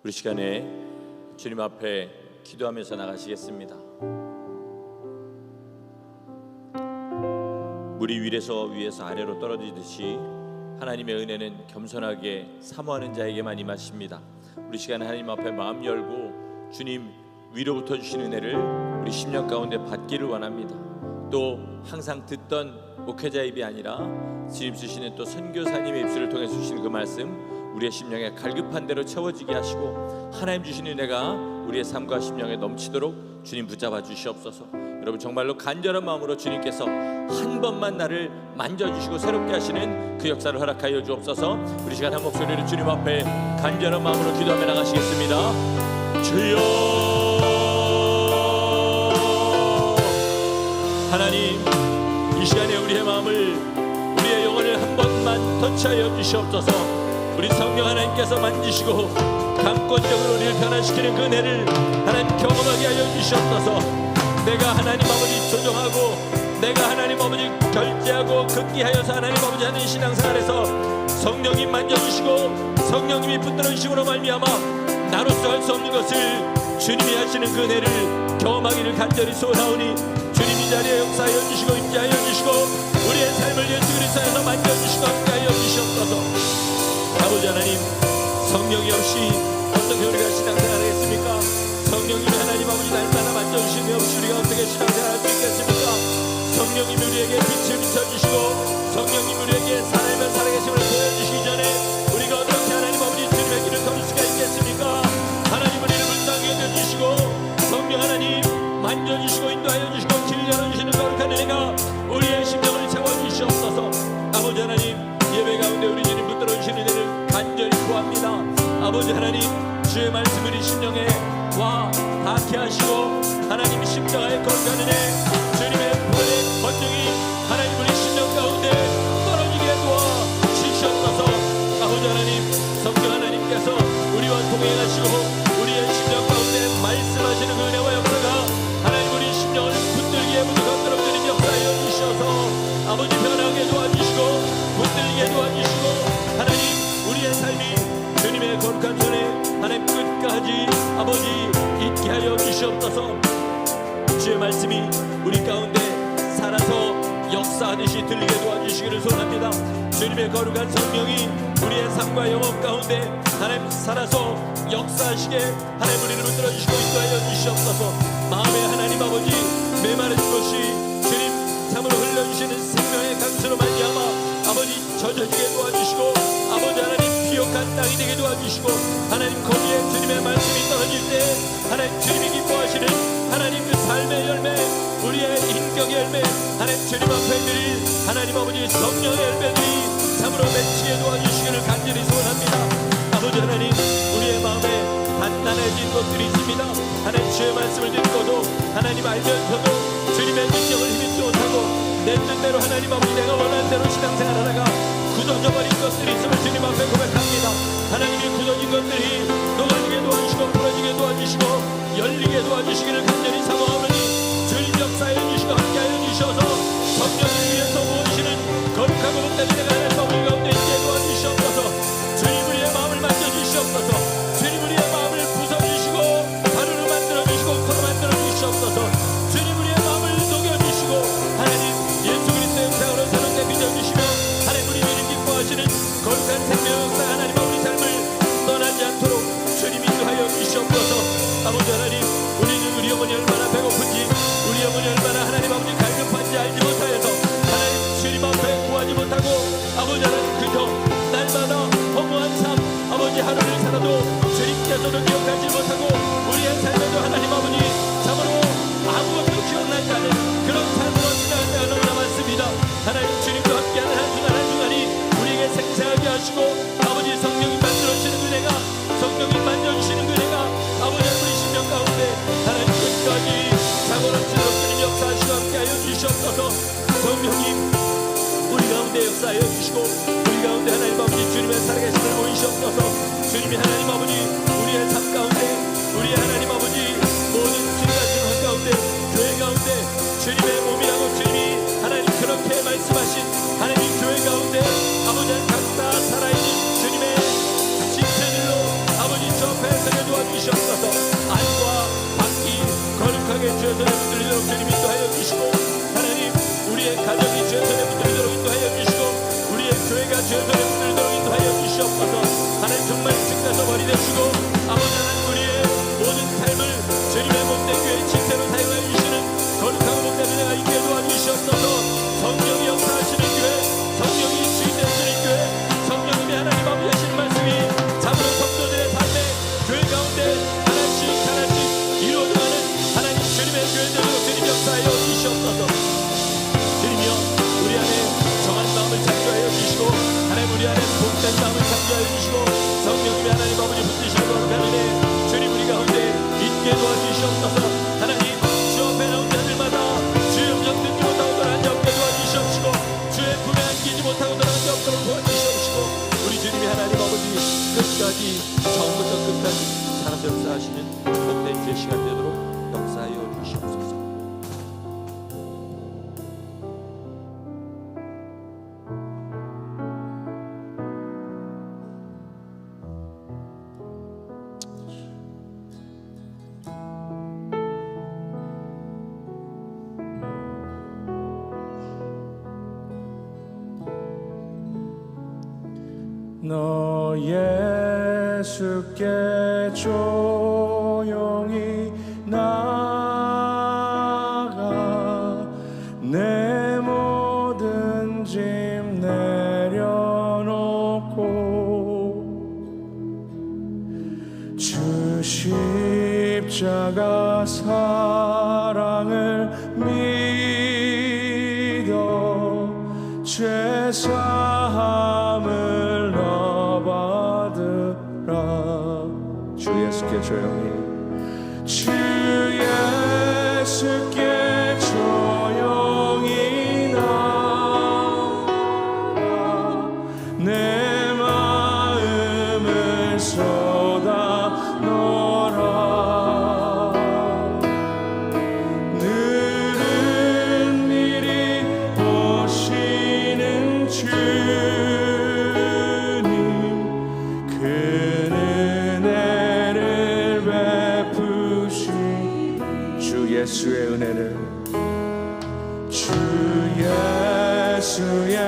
우리 시간에 주님 앞에 기도하면서 나가시겠습니다. 물이 위에서 아래로 떨어지듯이 하나님의 은혜는 겸손하게 사모하는 자에게만 임하십니다. 우리 시간에 하나님 앞에 마음 열고 주님 위로부터 주신 은혜를 우리 심령 가운데 받기를 원합니다. 또 항상 듣던 목회자의 입이 아니라 주님 주시는 또 선교사님의 입술을 통해 주시는 그 말씀 우리의 심령에 갈급한 대로 채워지게 하시고 하나님 주신 은혜가 우리의 삶과 심령에 넘치도록 주님 붙잡아 주시옵소서. 여러분 정말로 간절한 마음으로 주님께서 한 번만 나를 만져주시고 새롭게 하시는 그 역사를 허락하여 주옵소서. 우리 시간 한 목소리로 주님 앞에 간절한 마음으로 기도하며 나가시겠습니다. 주여 하나님, 이 시간에 우리의 마음을 우리의 영혼을 한 번만 터치하여 주시옵소서. 우리 성령 하나님께서 만지시고 감권적으로 우리를 변화시키는 그 은혜를 하나님 경험하게 하여 주시옵소서. 내가 하나님 아버지 조정하고 내가 하나님 아버지 결제하고 극기하여서 하나님 아버지 하는 신앙생활에서 성령님 만져주시고 성령님이 붙들어주심으로 말미암아 나로서 할 수 없는 것을 주님이 하시는 그 은혜를 경험하기를 간절히 소원하오니 주님 이 자리에 역사하여 주시고 임재하여 주시고 우리의 삶을 예수 그리스도 안에서 만져주시고 함께하여 주시옵소서. 아버지 하나님, 성령이 없이 어떻게 우리가 신앙생활하겠습니까? 성령님이 하나님 아버지 날마다 만져주심이 없이 우리가 어떻게 신앙생활할 수 있겠습니까? 성령님이 우리에게 빛을 비춰주시고 성령님이 우리에게 살아있는 살아계심을 보여주시기 전에 우리가 어떻게 하나님 아버지 주님의 길을 걸을 수가 있겠습니까? 하나님 우리를 불쌍히 여겨주시고 성령 하나님 만져주시고 인도하여 주시고 길 열어주시는 거룩한 은혜가 우리의 심령을 채워주시옵소서. 아버지 하나님, 예배 가운데 우리 주님 붙들어주시는 은혜를 간절히 구합니다. 아버지 하나님, 주의 말씀 우리 심령에 와 닿게 하시고 하나님 심령하에 거룩한 은혜 주님의 불의 권능이 하나님 우리 심령 가운데 떨어지게 도와주시옵소서. 아버지 하나님, 성령 하나님께서 우리와 동행하시고 우리의 심령 가운데 말씀하시는 그 은혜와 역사가 하나님 우리 심령을 붙들기에 무너뜨리는 역사여 주셔서 아버지 변하게 도와주시고 붙들게 도와주시고 하나님 우리의 삶이 주님의 거룩한 손에 하나님 끝까지 아버지 있게 하여 주시옵소서. 주의 말씀이 우리 가운데 살아서 역사하듯이 들리게 도와주시기를 소원합니다. 주님의 거룩한 성령이 우리의 삶과 영혼 가운데 하나님 살아서 역사하시게 하나님 우리를 붙들어주시고 인도하여 주시옵소서. 마음에 하나님 아버지 메마른 것이 주님 참으로 흘려주시는 생명의 강수로 말미암아 아버지 젖어지게 도와주시고 아버지 하나님 비옥한 땅이 되게 도와주시고 하나님 거기에 주님의 말씀이 떨어질 때 하나님 주님이 기뻐하시는 하나님 그 삶의 열매 우리의 인격의 열매 하나님 주님 앞에 드릴 하나님 아버지 성령의 열매들이 참으로 맺히게 도와주시기를 간절히 소원합니다. 아버지 하나님, 우리의 마음에 단단해진 것들이 있습니다. 하나님 주의 말씀을 듣고도 하나님 알면서도 주님의 능력을 힘입지 못하고 내 뜻대로 하나님 아버지 내가 원하는 대로 신앙생활하다가 굳어져버린 것들이 있음을 주님 앞에 고백합니다. 하나님이 굳어진 것들이 녹아지게 도와주시고 풀어지게 도와주시고 열리게 도와주시기를 간절히 사모하오니 주님 역사해 주시고 함께하여 주셔서 성령을 위해서 모으시는 거룩하고 복된 은혜가 하나님 우리 가운데 있게 도와주시옵소서. 주님 우리의 마음을 만져주시옵소서. 주님 우리의 마음을 부숴주시고 바로로 만들어주시고 코로 만들어주시옵소서. 주님 우리의 마음을 녹여주시고 하나님 예수 그리스도의 역사로 새롭게 빚어주시며 하나님 우리 주님 기뻐하시는 거룩한 생명 역사 하나님 우리 삶을 떠나지 않도록 주님 인도하여 주시옵소서. 아버지 하나님, 우리는 우리 영혼이 얼마나 배고픈지 우리 영혼이 얼마나 하나님 아버지 갈급한지 알지 못하여서 하나님 주님 앞에 구하지 못하고 아버지 하나님 그저 날마다 허무한 삶 아버지 하루를 살아도 주님께서도 기억하지 못하고 우리의 삶에도 하나님 아버지 참으로 아무것도 기억나지 않는 그런 삶으로 지나갈 때가 너무나 많습니다. 하나님 주님과 함께하는 한순간 한순간이 우리에게 생생하게 하시고 아버지 성령이 만들어주시는 은혜가 성령이 만져주시는 은혜가 아버지 우리 심령 가운데 하나님 끝까지 사고넘치도록 주님 역사하시고 함께하여 주시옵소서. 성령님 우리 가운데 역사하여 주시고 우리 가운데 하나님 아버지 주님의 살아계심을 보이시옵소서. 주님이 하나님 아버지 우리의 삶 가운데 우리의 하나님 아버지 모든 주님과 생활 가운데 교회 가운데 주님의 몸이라고 주님이 하나님 그렇게 말씀하신 하나님 교회 가운데 아버지 각자 살아있는 주님의 지체들로 아버지 주 앞에 주시옵소서. 안과 밖이 거룩하게 주여서 붙들리도록 주님 인도하여 주시고, 하나님 우리의 가정이 주여서 붙들리도록 인도하여 주시고, 우리의 교회가 주여서 붙들리도록 인도하여 주시옵소서. 하나님 정말 증가서 머리 되시고, 아버지 하나님 우리의 모든 삶을 주님의 몸된 교회 집회로 사용하여 주시는 거룩하고 복된 은혜가 있게 도와주시옵소서. 성령이 역사하시는 교회, 성령이 주인 되시는 교회, 성령님의 하나님 아버지 하시는 말씀이 참으로 성도들의 삶에 교회 가운데 하나씩 하나씩 이루어져가는 하나님 주님의 교회들로 주님 역사하여 주시옵소서. 주님이여 우리 안에 정한 마음을 창조하여 주시고, 하나님 우리 안에 복된 마음을 창조하여 주시고, 성령님의 하나님 아버지 붙드시는 거룩한 은혜 주님 우리 가운데 있게 도와주시옵소서. 하나님 주 앞에 나온 자들마다 주의 음성 듣지 못하고 돌아가지 없게 도와주시옵시고, 주의 품에 안기지 못하고 돌아가지 없도록 도와주시옵시고, 우리 주님의 하나님 아버지 끝까지 처음부터 끝까지 사람 역사하시는 복된 주의 시간 되도록 역사하여 주시옵소서. 너 예수께 조용히 나아가 내 모든 짐 내려놓고 주 십자가 사랑을 믿어 죄사함을 주 예수께 조용히, 주 예수께 조용히 나아가 내 마음을 쏟아 놓으라. 늘은 미리 오시는 주님, 예수의 은혜를, 주 예수의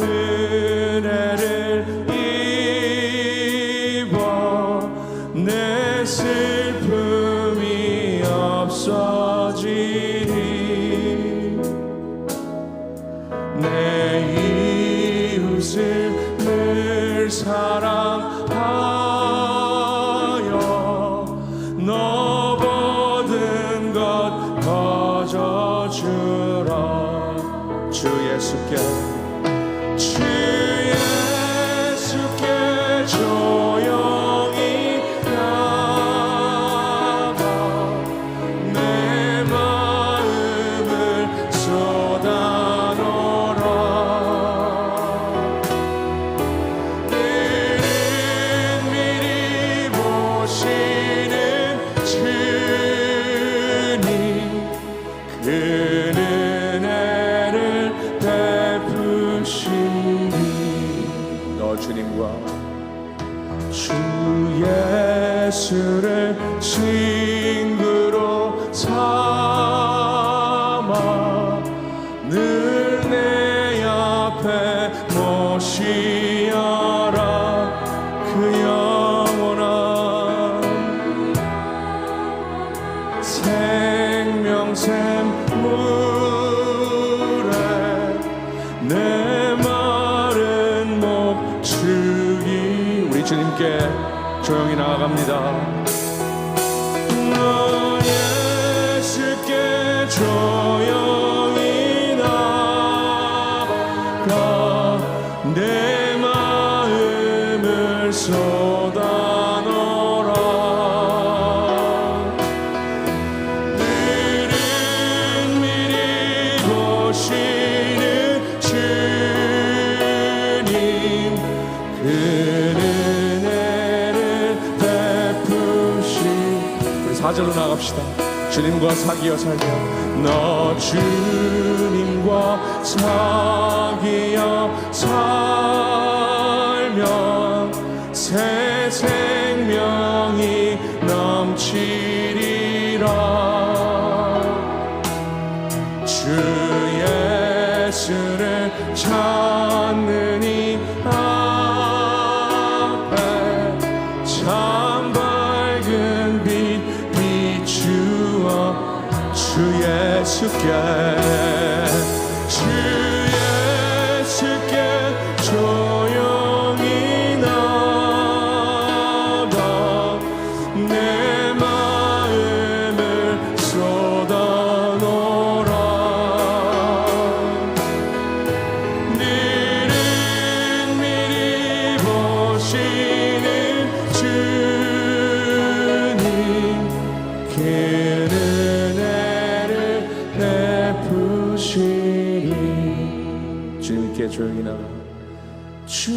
은혜를 입어 내 슬픔이 없어지리. 내 이웃을 늘 사랑하여 너 모든 것 거저주라. 주 예수께, 주 예수께 조용히 나가 내 마음을 쏟아놓으라. 늘은 미리 보시는 주님, 그 은혜를 베푸시니 너 주님과 주 예수를 친구로 삼아 늘 내 앞에 모시어라. 그 영원한 생명샘 물에 내 마른 목 주기. 우리 주님께 조용히 나아갑니다. 너 예수께 조용히 나아가 내 마음을 쏟아놓으라. 늘은 미리 보시는 주님, 그 은혜를 베푸시. 우리 4절로 나갑시다. 주님과 사귀어 살며, 너 주님과 사귀어 살면 새 생명이 너 예수를 찾는 이 앞에 참 밝은 빛 비추어 주 예수께 조용히 나가 내 마음을 쏟아놓으라. 늘은 미리 보시는 주님 그 은혜를 베푸시니. 주님께 조용히 나가 주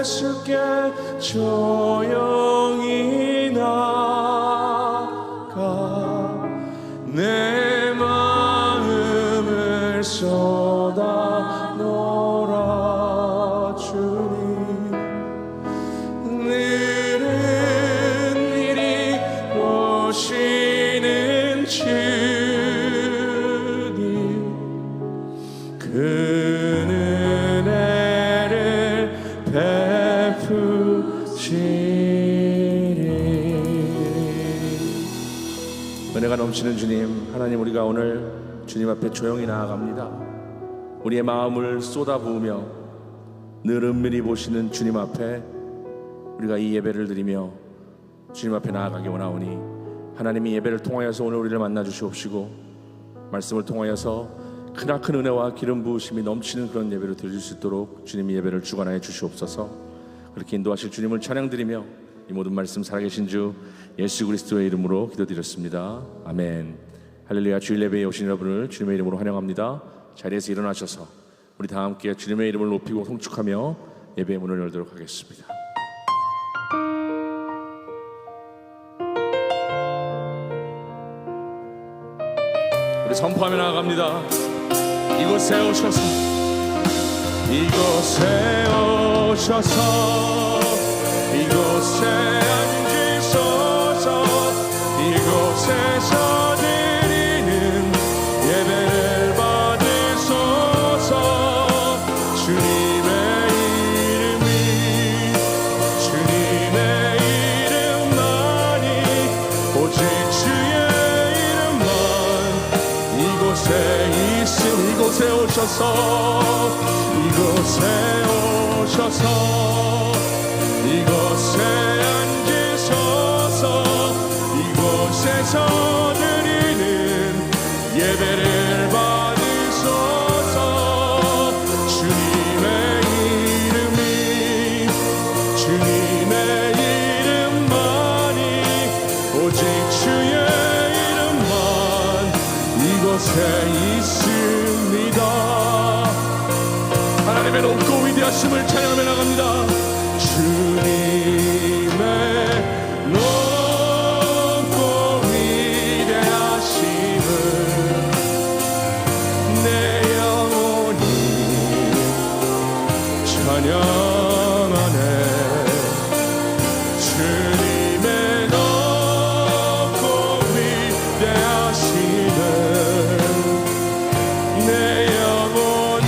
예수께 조용히 나가 내 마음을 쏟아놓으라. 주님 늘은 미리 보시는 주님 그 은혜를 베푸시리. 은혜가 넘치는 주님, 하나님, 우리가 오늘 주님 앞에 조용히 나아갑니다. 우리의 마음을 쏟아부으며 늘 은밀히 보시는 주님 앞에 우리가 이 예배를 드리며 주님 앞에 나아가기 원하오니 하나님이 예배를 통하여서 오늘 우리를 만나 주시옵시고 말씀을 통하여서 크나큰 은혜와 기름 부으심이 넘치는 그런 예배를 드릴 수 있도록 주님이 예배를 주관하여 주시옵소서. 그렇게 인도하실 주님을 찬양드리며 이 모든 말씀 살아계신 주 예수 그리스도의 이름으로 기도드렸습니다. 아멘. 할렐루야. 주일 예배에 오신 여러분을 주님의 이름으로 환영합니다. 자리에서 일어나셔서 우리 다 함께 주님의 이름을 높이고 송축하며 예배의 문을 열도록 하겠습니다. 우리 선포하며 나아갑니다. 이곳에 오셔서 이곳에 오셔서 이곳에 앉으소서. 이곳에서 드리는 예배를 받으소서. 주님의 이름이 주님의 이름만이 오직 주의 이름만 이곳에 있음. 이곳에 오셔서 이곳에 오셔서 이곳에 앉으소서. 이곳에서 드리는 예배를 받으소서. 주님의 이름이 주님의 이름만이 오직 주의 이름만 이곳에 있습니다. 하나님의 높고 위대하심을 찬양하며 나갑니다. 주님의 높고 위대하심을 내 영혼이 찬양하네. 주님의 높고 위대하심을 내 영혼이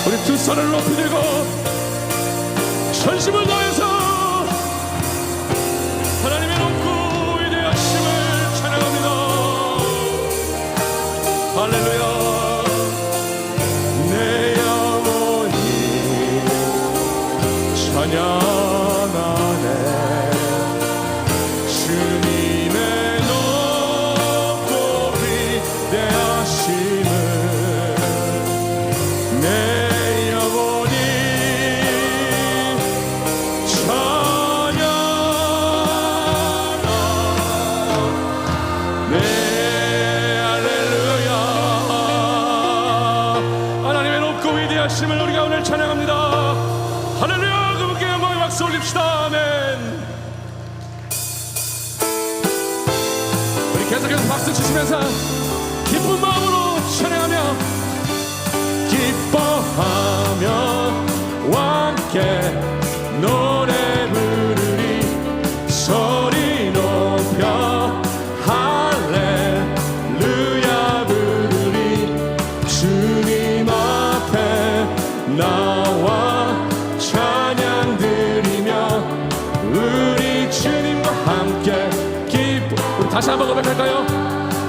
우리 두 손을 높이 들고 전심을 다해서 하나님의 높고 위대하심을 찬양합니다. 할렐루야. 내 영혼이 찬양하네. 주님의 높고 위대하심을 내 영혼이 찬양하네. 할렐루야. 하나님의 높고 위대하심을 우리가 오늘 찬양합니다. 할렐루야. 그분께 영광의 박수 올립시다. 아멘. 우리 계속해서 박수 치시면서 기쁜 마음으로 찬양하며 기뻐하며 함께 노래 부르 함께 우리 다시 한번 고백할까요?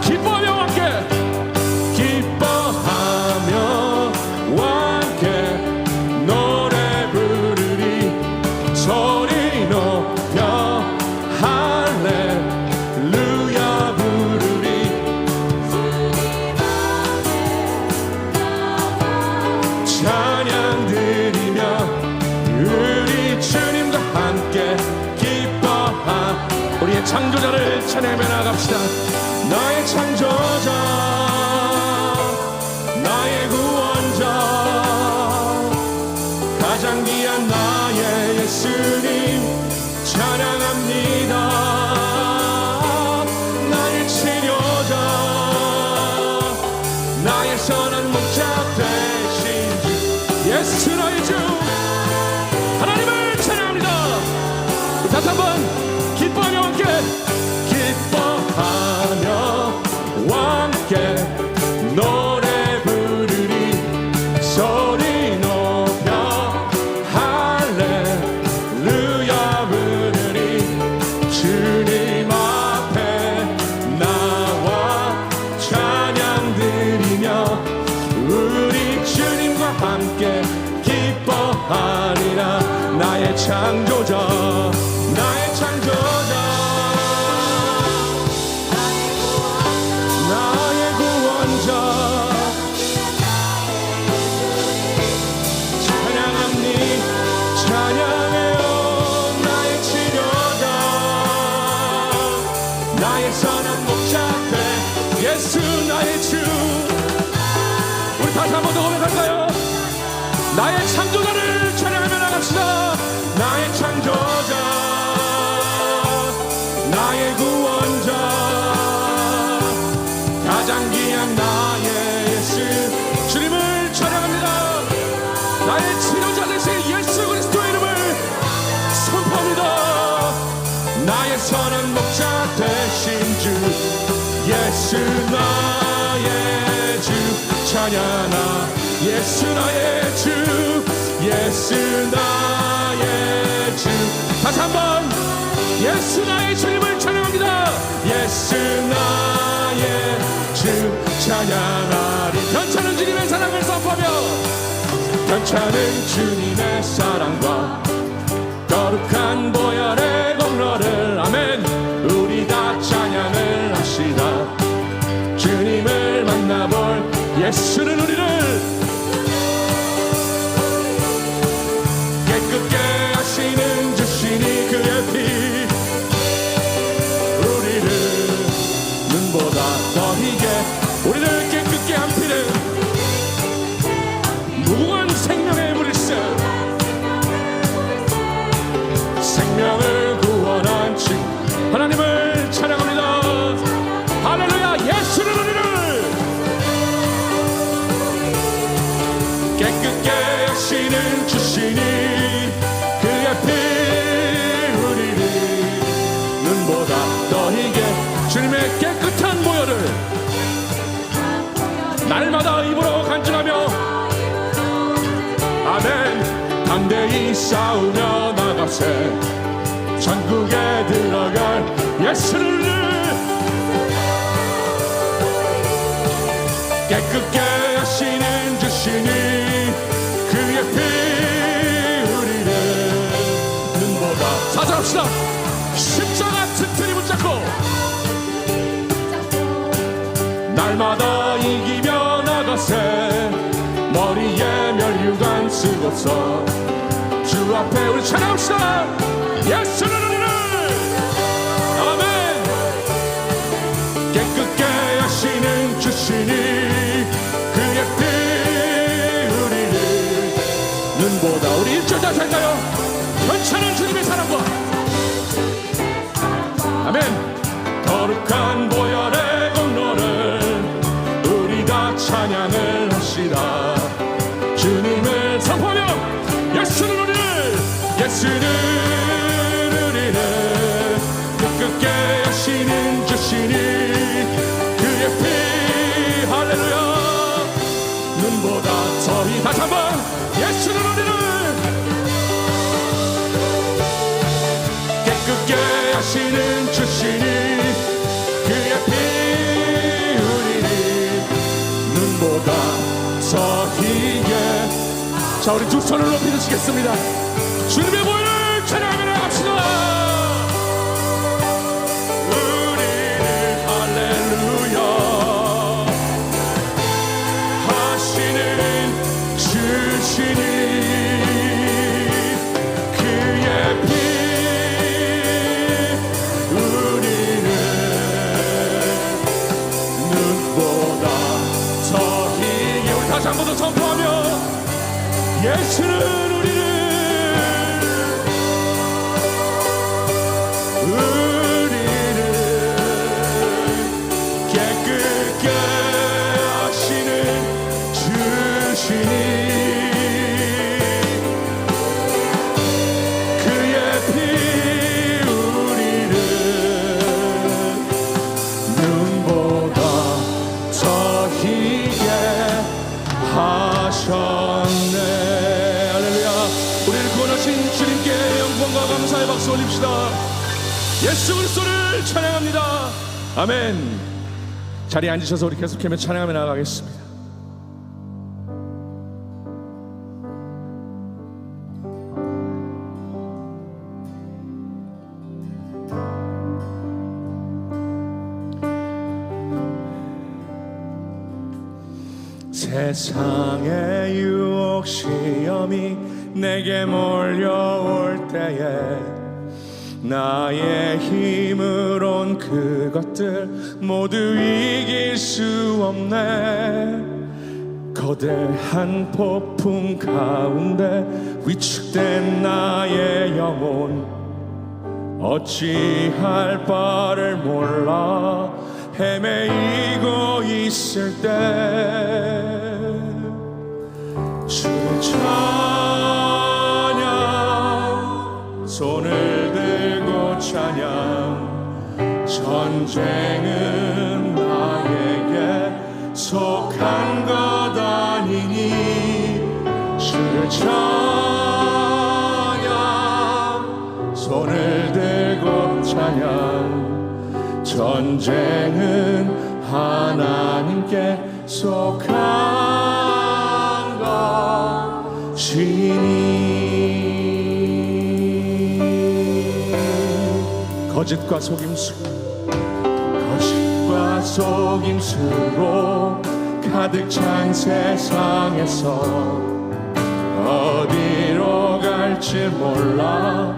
기뻐하며 함께 함께 노래 부르리 소리 높여 할렐루야 부르리 찬양 드리며 우리 주님과 함께 우리의 창조자를 찬양하며 나갑시다. 나의 창조자 나의 구원자 가장 귀한 나의 예수님 찬양합니다. 나의 치료자 나의 선한 목자 되신 주 예수 나의 주 하나님을 찬양합니다. 다시 한번 기뻐하며 함께 노래 부르리 소리 높여 할렐루야 부르리 주님 앞에 나와 찬양 드리며 우리 주님과 함께 기뻐하리라. 나의 창조자 나의 창조자 나의 구원자 찬양합니 찬양해요. 나의 치료자 나의 선한 목자 돼 예수 나의 주. 우리 다시 한 번 더 고백할까요? 나의 창조자를 찬양하며 나갑시다. 나의 창조자 나의 구원자 가장 귀한 나의 예수 주님을 찬양합니다. 나의 치료자 되신 예수 그리스도의 이름을 선포합니다. 나의 선한 목자 되신 주 예수 나의 주 찬양하 예수 나의 주 예수 나의 주. 다시 한번 예수 나의 주님을 찬양합니다. 예수 나의 주 찬양하리. 변찮은 주님의 사랑을 선포하며 변찮은 주님의 사랑과 거룩한 보혈의 공로를 아멘 우리 다 찬양을 합시다. 주님을 만나볼 예수는 우리를 깨끗게 하시는 주시니 그의 피 우리를 눈보다 더 희게 우리를 깨끗게 한 피는 무궁한 생명의 물일세 생명을 구원한 주 하나님을 찬양합니다. 할렐루야. 예수는 우리를 깨끗게 하시는 주시니 그의 피 우리를 눈보다 더 희게 주님의 깨끗한 보혈을 날마다 입으로 간증하며 아멘 담대히 싸우며 나가세 천국에 들어갈 예수를 깨끗게 하시는 주시니 그의 피 우리를 눈보다 사랑합시다. 십자가 튼튼히 붙잡고 날마다 이기며 나가세 머리에 면류관 쓰고서 주 앞에 우리 찬양합시다. 예수는 우리를 아멘 깨끗게 하시는 주시니 그의 피 우리를 눈보다 우리 1절 다시 할까요? 변찮은 주님의 사랑과 아멘 거룩한 보혈의 공로를 우리 다 찬양을 합시다. 주님을 선포하며 예수는 우리를 깨끗게 하시는 주시니 그의 피 할렐루야 눈보다 더히 다시 한번 예수는 우리를 깨끗게 하시는 자, 우리 두 손을 높이 드시겠습니다. 주님의 보혈을 찬양하며 나갑시다. 우리는 할렐루야 하시는 주시니 그의 피 우리는 눈보다 더 희게. 우리 다시 한 번 더 선포하며 예수는 우리를 깨끗게 하시는 주시니 그의 피 우리를 눈보다 더 희게 하셨네. 할렐루야. 우리를 구원하신 주님께 영광과 감사의 박수 올립시다. 예수 그리스도를 찬양합니다. 아멘. 자리에 앉으셔서 우리 계속하며 찬양하며 나아가겠습니다. 세상의 유혹 시험이 내게 몰려올 때에 나의 힘으론 그것들 모두 이길 수 없네. 거대한 폭풍 가운데 위축된 나의 영혼 어찌할 바를 몰라 헤매이고 있을 때 주의 찬양 손을 들고 찬양 전쟁은 나에게 속한 것 아니니 주의 찬양 손을 들고 찬양 전쟁은 하나님께 속한 것이니 거짓과 속임수로 가득 찬 세상에서 어디로 갈지 몰라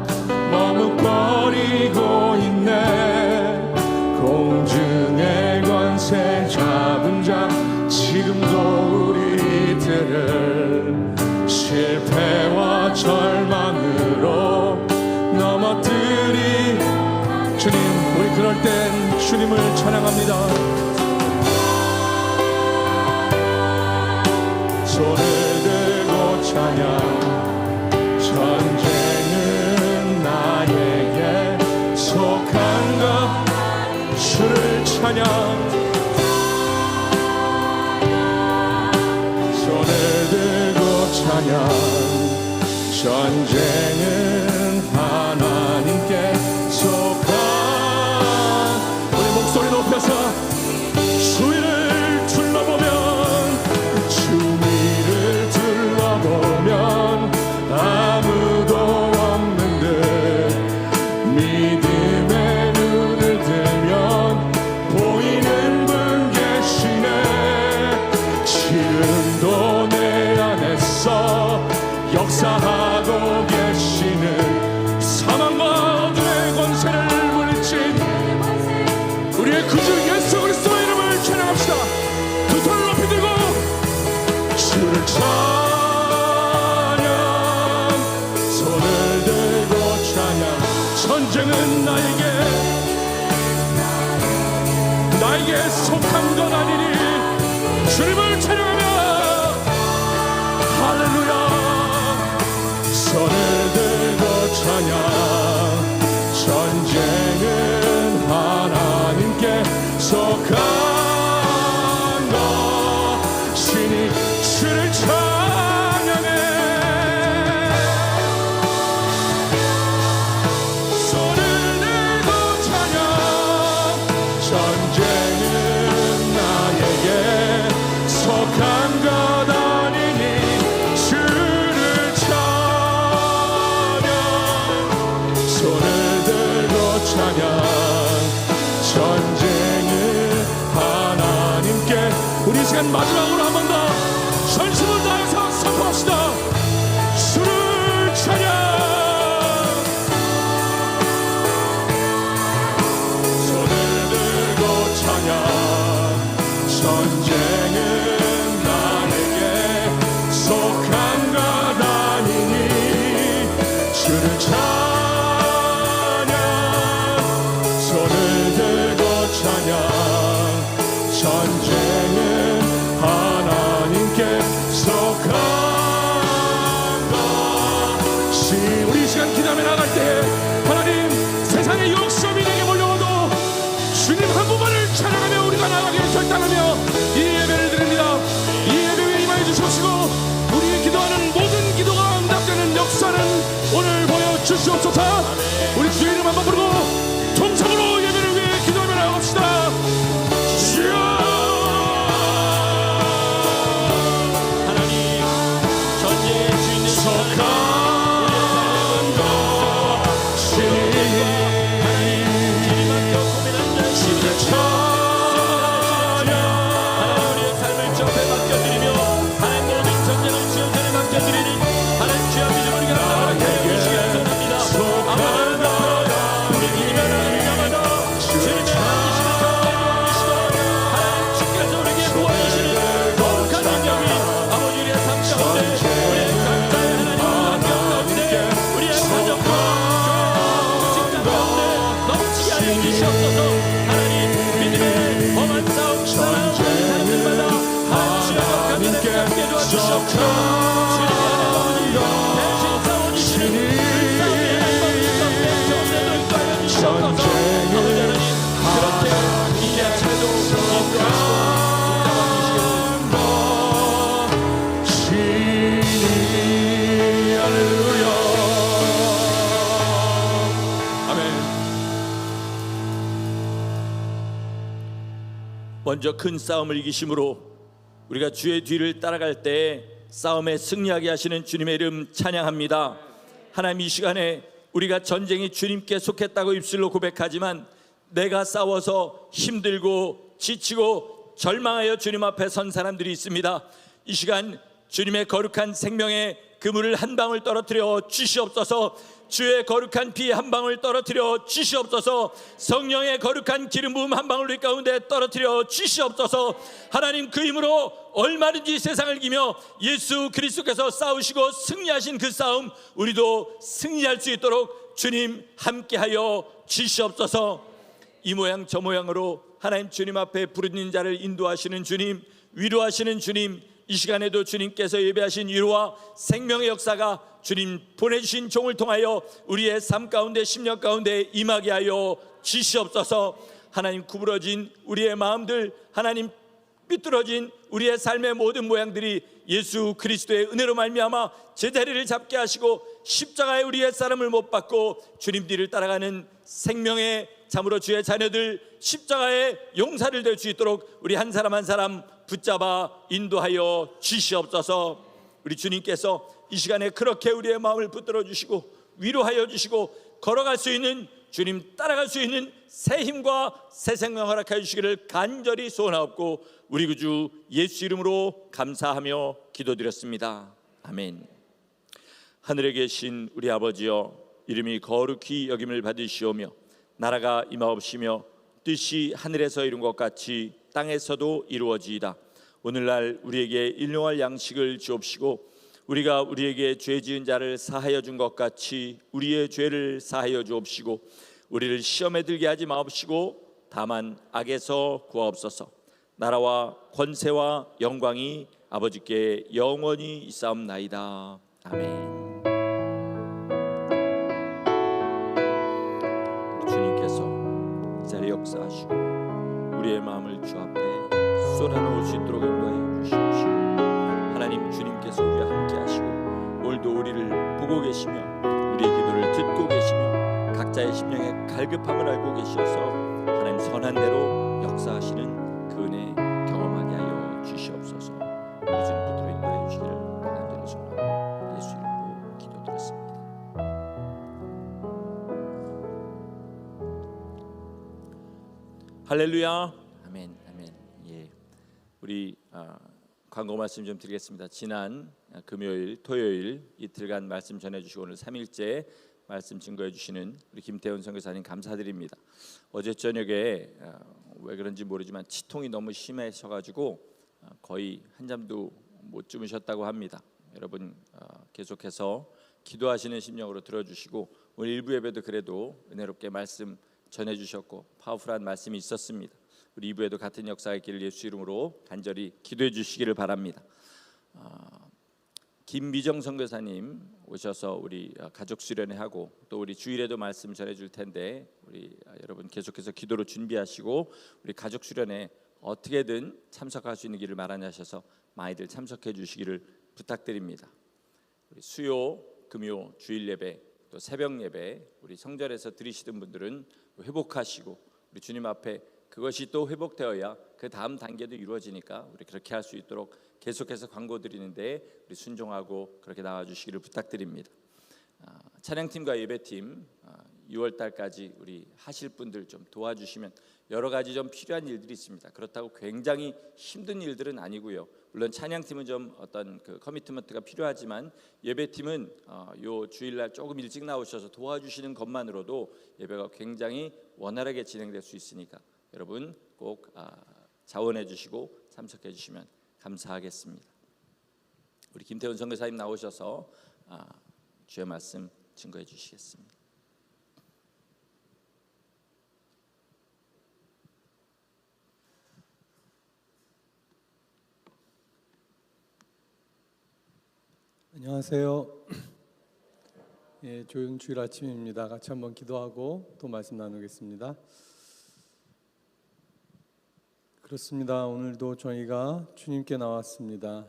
머뭇거리고 있네. 공중의 권세 잡은 자 지금도 우리들을 실패와 절망으로 넘어뜨리. 주님, 우리 그럴 땐 주님을 찬양합니다. 손을 들고 찬양 전쟁은 나에게 속한 것 주를 찬양 손을 들고 찬양 전쟁은 하나님께 속한. 우리 목소리 높여서 주위를 둘러보면 주위를 둘러보면 아무도 없는 듯 믿음의 눈을 들면 보이는 분 계시네. 지금도 내 안에서 역사하고 계시는 사망과 어둠의 권세를 물리친 우리의 구주 예수 그리스도의 이름을 찬양합시다. 두 손을 높이 들고 주를 찬양 손을 들고 찬양 전쟁은 나에게 속한 건 아니니 주님을 찬양하며 할렐루야. 손을 들고 찬양 전쟁은 하나님께 속한 것이니 주를 찬양해. 손을 들고 찬양 전쟁은 나에게 속한 것 아니니 주를 찬양 전쟁은 하나님께. 우리 이 시간 마지막으로 한 번 더 전심을 다해서 선포합시다. 주를 찬양. 손을 들고 찬양 전쟁은 나에게 속한 것 아니니 주를 찬양. 손을 들고 찬양 전쟁은 하나님께 속한 것이. 우리 이 시간 기도하며 나갈 때 하나님, 세상의 욕심이 내게 몰려와도 주님 한 분만을 찬양하며 우리가 나가게 결단하며 이 예배를 드립니다. 이 예배에 임하여 주시옵시고 우리 기도하는 모든 기도가 응답되는 역사는 오늘 보여주시옵소서. 우리 주의 이름 한번 부르고 통성으로 예배를 위해 기도하며 나갑시다. 주여. 하나님, 전쟁의 주인은 속한 먼저 큰 싸움을 이기심으로 우리가 주의 뒤를 따라갈 때 싸움에 승리하게 하시는 주님의 이름 찬양합니다. 하나님, 이 시간에 우리가 전쟁이 주님께 속했다고 입술로 고백하지만 내가 싸워서 힘들고 지치고 절망하여 주님 앞에 선 사람들이 있습니다. 이 시간 주님의 거룩한 생명의 그물을 한 방울 떨어뜨려 주시옵소서. 주의 거룩한 피 한 방울 떨어뜨려 주시옵소서. 성령의 거룩한 기름 부음 한 방울 우리 가운데 떨어뜨려 주시옵소서. 하나님, 그 힘으로 얼마든지 세상을 이기며 예수 그리스도께서 싸우시고 승리하신 그 싸움 우리도 승리할 수 있도록 주님 함께하여 주시옵소서. 이 모양 저 모양으로 하나님 주님 앞에 부르짖는 자를 인도하시는 주님, 위로하시는 주님, 이 시간에도 주님께서 예배하신 위로와 생명의 역사가 주님 보내주신 종을 통하여 우리의 삶 가운데 심령 가운데 임하게 하여 주시옵소서. 하나님, 구부러진 우리의 마음들, 하나님 삐뚤어진 우리의 삶의 모든 모양들이 예수 그리스도의 은혜로 말미암아 제자리를 잡게 하시고 십자가에 우리의 사람을 못 받고 주님 뒤를 따라가는 생명의 참으로 주의 자녀들 십자가의 용사를 될 수 있도록 우리 한 사람 한 사람 붙잡아 인도하여 주시옵소서. 우리 주님께서 이 시간에 그렇게 우리의 마음을 붙들어 주시고 위로하여 주시고 걸어갈 수 있는, 주님 따라갈 수 있는 새 힘과 새 생명 허락하여 주시기를 간절히 소원하옵고 우리 구주 예수 이름으로 감사하며 기도드렸습니다. 아멘. 하늘에 계신 우리 아버지여, 이름이 거룩히 여김을 받으시오며 나라가 임하옵시며 뜻이 하늘에서 이룬 것 같이 땅에서도 이루어지이다. 오늘날 우리에게 일용할 양식을 주옵시고 우리가 우리에게 죄 지은 자를 사하여 준 것 같이 우리의 죄를 사하여 주옵시고 우리를 시험에 들게 하지 마옵시고 다만 악에서 구하옵소서. 나라와 권세와 영광이 아버지께 영원히 있사옵나이다. 아멘. 주님께서 이 자리에 역사하시고 우리의 마음을 주 앞에 쏟아놓을 수 있도록 인도하여 주시옵시고 하나님, 주님께서 우리와 함께 하시고 오늘도 우리를 보고 계시며 우리의 기도를 듣고 계시며 각자의 심령의 갈급함을 알고 계셔서 하나님 선한 대로 역사하시는 그 은혜 경험하게 하여 주시옵소서. 우리 주님 붙들어 인도해 주시기를 간절히 소원하고 예수 이름으로 기도드렸습니다. 할렐루야. 아멘. 아멘. 예. 우리 광고 말씀 좀 드리겠습니다. 지난 금요일, 토요일 이틀간 말씀 전해주시고 오늘 3일째 말씀 증거해 주시는 우리 김태훈 선교사님 감사드립니다. 어제 저녁에 왜 그런지 모르지만 치통이 너무 심하셔가지고 거의 한잠도 못 주무셨다고 합니다. 여러분 계속해서 기도하시는 심령으로 들어주시고 오늘 일부 예배도 그래도 은혜롭게 말씀 전해주셨고 파워풀한 말씀이 있었습니다. 우리 2부에도 같은 역사의 길을 예수 이름으로 간절히 기도해 주시기를 바랍니다. 김미정 선교사님 오셔서 우리 가족 수련회 하고 또 우리 주일에도 말씀 전해줄 텐데 우리 여러분 계속해서 기도로 준비하시고 우리 가족 수련회 어떻게든 참석할 수 있는 길을 마련히 하셔서 많이들 참석해 주시기를 부탁드립니다. 우리 수요, 금요, 주일 예배 또 새벽 예배 우리 성전에서 드리시던 분들은 회복하시고 우리 주님 앞에 그것이 또 회복되어야 그 다음 단계도 이루어지니까 우리 그렇게 할 수 있도록 계속해서 광고 드리는데 우리 순종하고 그렇게 나와주시기를 부탁드립니다. 찬양팀과 예배팀 6월 달까지 우리 하실 분들 좀 도와주시면 여러 가지 좀 필요한 일들이 있습니다. 그렇다고 굉장히 힘든 일들은 아니고요. 물론 찬양팀은 좀 어떤 그 커미트먼트가 필요하지만 예배팀은 요 주일날 조금 일찍 나오셔서 도와주시는 것만으로도 예배가 굉장히 원활하게 진행될 수 있으니까 여러분 꼭 자원해 주시고 참석해 주시면 감사하겠습니다. 우리 김태훈 선교사님 나오셔서 주의 말씀 증거해 주시겠습니다. 안녕하세요. 예, 좋은 주일 아침입니다. 같이 한번 기도하고 또 말씀 나누겠습니다. 그렇습니다. 오늘도 저희가 주님께 나왔습니다.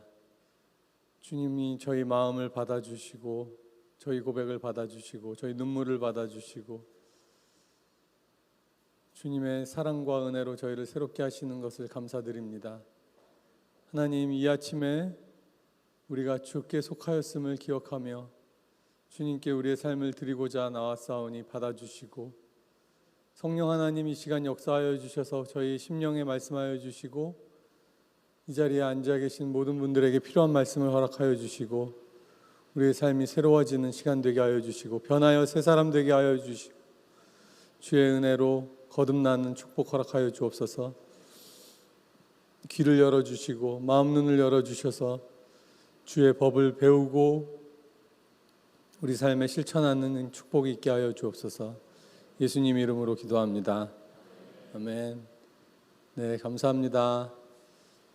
주님이 저희 마음을 받아주시고 저희 고백을 받아주시고 저희 눈물을 받아주시고 주님의 사랑과 은혜로 저희를 새롭게 하시는 것을 감사드립니다. 하나님, 이 아침에 우리가 주께 속하였음을 기억하며 주님께 우리의 삶을 드리고자 나왔사오니 받아주시고 성령 하나님 이 시간 역사하여 주셔서 저희 심령에 말씀하여 주시고 이 자리에 앉아 계신 모든 분들에게 필요한 말씀을 허락하여 주시고 우리의 삶이 새로워지는 시간 되게 하여 주시고 변하여 새 사람 되게 하여 주시고 주의 은혜로 거듭나는 축복 허락하여 주옵소서. 귀를 열어주시고 마음 눈을 열어주셔서 주의 법을 배우고 우리 삶에 실천하는 축복이 있게 하여 주옵소서. 예수님 이름으로 기도합니다. 아멘. 네, 감사합니다.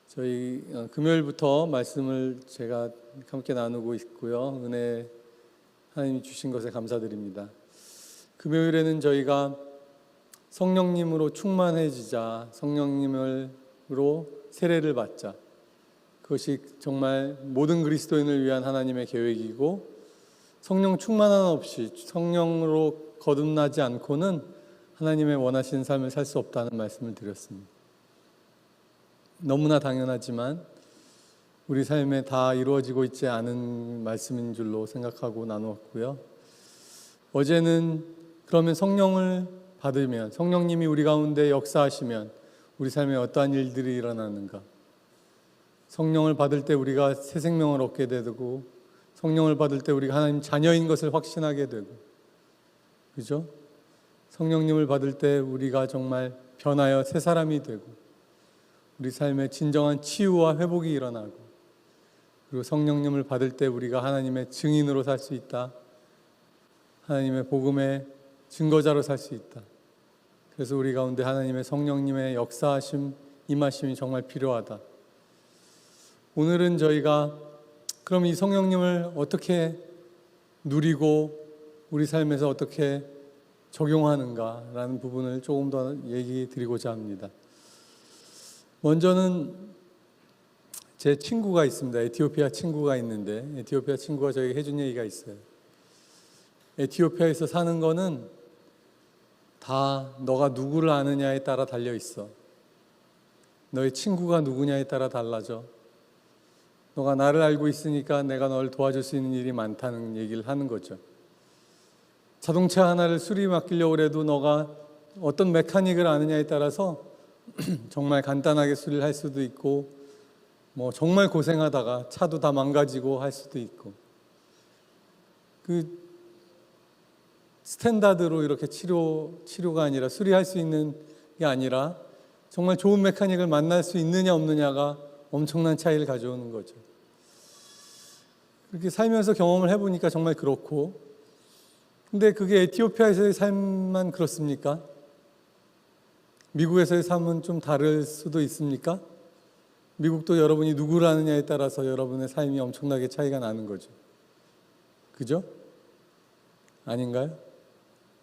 저희 금요일부터 말씀을 제가 함께 나누고 있고요. 은혜 하나님이 주신 것에 감사드립니다. 금요일에는 저희가 성령님으로 충만해지자, 성령님으로 세례를 받자. 그것이 정말 모든 그리스도인을 위한 하나님의 계획이고 성령 충만함 없이 성령으로 거듭나지 않고는 하나님의 원하시는 삶을 살 수 없다는 말씀을 드렸습니다. 너무나 당연하지만 우리 삶에 다 이루어지고 있지 않은 말씀인 줄로 생각하고 나누었고요. 어제는 그러면 성령을 받으면 성령님이 우리 가운데 역사하시면 우리 삶에 어떠한 일들이 일어나는가, 성령을 받을 때 우리가 새 생명을 얻게 되고 성령을 받을 때 우리가 하나님 자녀인 것을 확신하게 되고, 그죠? 성령님을 받을 때 우리가 정말 변하여 새 사람이 되고 우리 삶에 진정한 치유와 회복이 일어나고, 그리고 성령님을 받을 때 우리가 하나님의 증인으로 살 수 있다. 하나님의 복음의 증거자로 살 수 있다. 그래서 우리 가운데 하나님의 성령님의 역사하심, 임하심이 정말 필요하다. 오늘은 저희가 그럼 이 성령님을 어떻게 누리고 우리 삶에서 어떻게 적용하는가라는 부분을 조금 더 얘기 드리고자 합니다. 먼저는 제 친구가 있습니다. 에티오피아 친구가 있는데 에티오피아 친구가 저에게 해준 얘기가 있어요. 에티오피아에서 사는 거는 다 너가 누구를 아느냐에 따라 달려 있어. 너의 친구가 누구냐에 따라 달라져. 너가 나를 알고 있으니까 내가 너를 도와줄 수 있는 일이 많다는 얘기를 하는 거죠. 자동차 하나를 수리 맡기려고 해도 너가 어떤 메카닉을 아느냐에 따라서 정말 간단하게 수리를 할 수도 있고, 뭐 정말 고생하다가 차도 다 망가지고 할 수도 있고, 그 스탠다드로 이렇게 치료가 아니라 수리할 수 있는 게 아니라 정말 좋은 메카닉을 만날 수 있느냐 없느냐가 엄청난 차이를 가져오는 거죠. 그렇게 살면서 경험을 해보니까 정말 그렇고, 근데 그게 에티오피아에서의 삶만 그렇습니까? 미국에서의 삶은 좀 다를 수도 있습니까? 미국도 여러분이 누구를 아느냐에 따라서 여러분의 삶이 엄청나게 차이가 나는 거죠. 그죠? 아닌가요?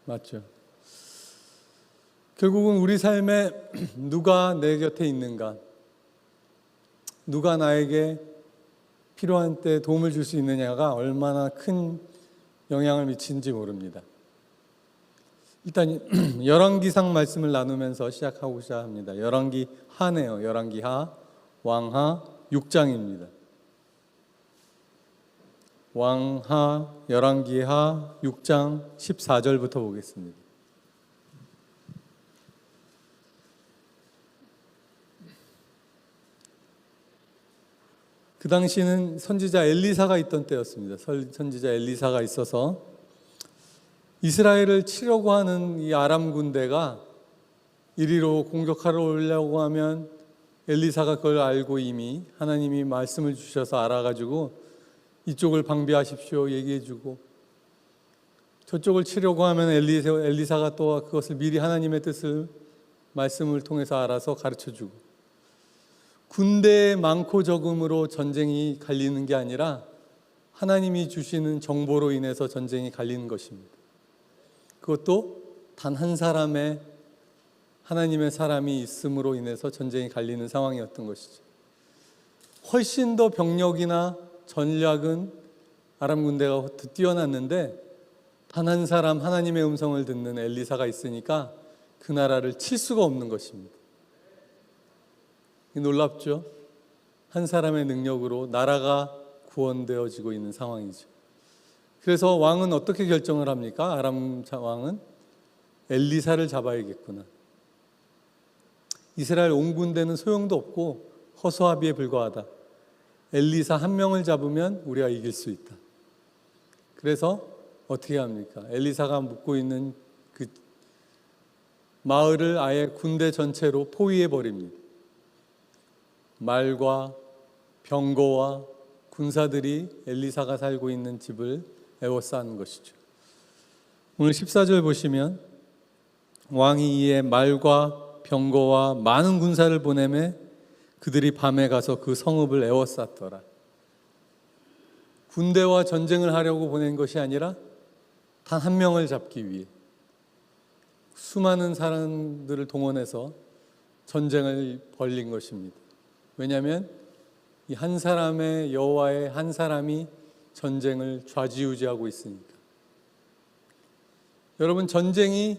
맞죠? 결국은 우리 삶에 누가 내 곁에 있는가, 누가 나에게 필요한 때 도움을 줄 수 있느냐가 얼마나 큰 영향을 미치는지 모릅니다. 일단 열왕기상 말씀을 나누면서 시작하고자 합니다. 열왕기 하네요. 열왕기 하, 왕하 6장입니다. 왕하, 열왕기 하 6장 14절부터 보겠습니다. 그 당시는 선지자 엘리사가 있던 때였습니다. 선지자 엘리사가 있어서 이스라엘을 치려고 하는 이 아람 군대가 이리로 공격하러 오려고 하면 엘리사가 그걸 알고 이미 하나님이 말씀을 주셔서 알아가지고 이쪽을 방비하십시오 얘기해주고, 저쪽을 치려고 하면 엘리사가 또 그것을 미리 하나님의 뜻을 말씀을 통해서 알아서 가르쳐주고, 군대 많고 적음으로 전쟁이 갈리는 게 아니라 하나님이 주시는 정보로 인해서 전쟁이 갈리는 것입니다. 그것도 단 한 사람의 하나님의 사람이 있음으로 인해서 전쟁이 갈리는 상황이었던 것이죠. 훨씬 더 병력이나 전략은 아람 군대가 뛰어났는데 단 한 사람 하나님의 음성을 듣는 엘리사가 있으니까 그 나라를 칠 수가 없는 것입니다. 놀랍죠? 한 사람의 능력으로 나라가 구원되어지고 있는 상황이죠. 그래서 왕은 어떻게 결정을 합니까? 아람 왕은 엘리사를 잡아야겠구나. 이스라엘 온 군대는 소용도 없고 허수아비에 불과하다. 엘리사 한 명을 잡으면 우리가 이길 수 있다. 그래서 어떻게 합니까? 엘리사가 묵고 있는 그 마을을 아예 군대 전체로 포위해 버립니다. 말과 병거와 군사들이 엘리사가 살고 있는 집을 에워싸는 것이죠. 오늘 14절 보시면 왕이 이에 말과 병거와 많은 군사를 보내매 그들이 밤에 가서 그 성읍을 에워쌌더라. 군대와 전쟁을 하려고 보낸 것이 아니라 단 한 명을 잡기 위해 수많은 사람들을 동원해서 전쟁을 벌린 것입니다. 왜냐하면 이 한 사람의 여호와의 한 사람이 전쟁을 좌지우지하고 있으니까. 여러분, 전쟁이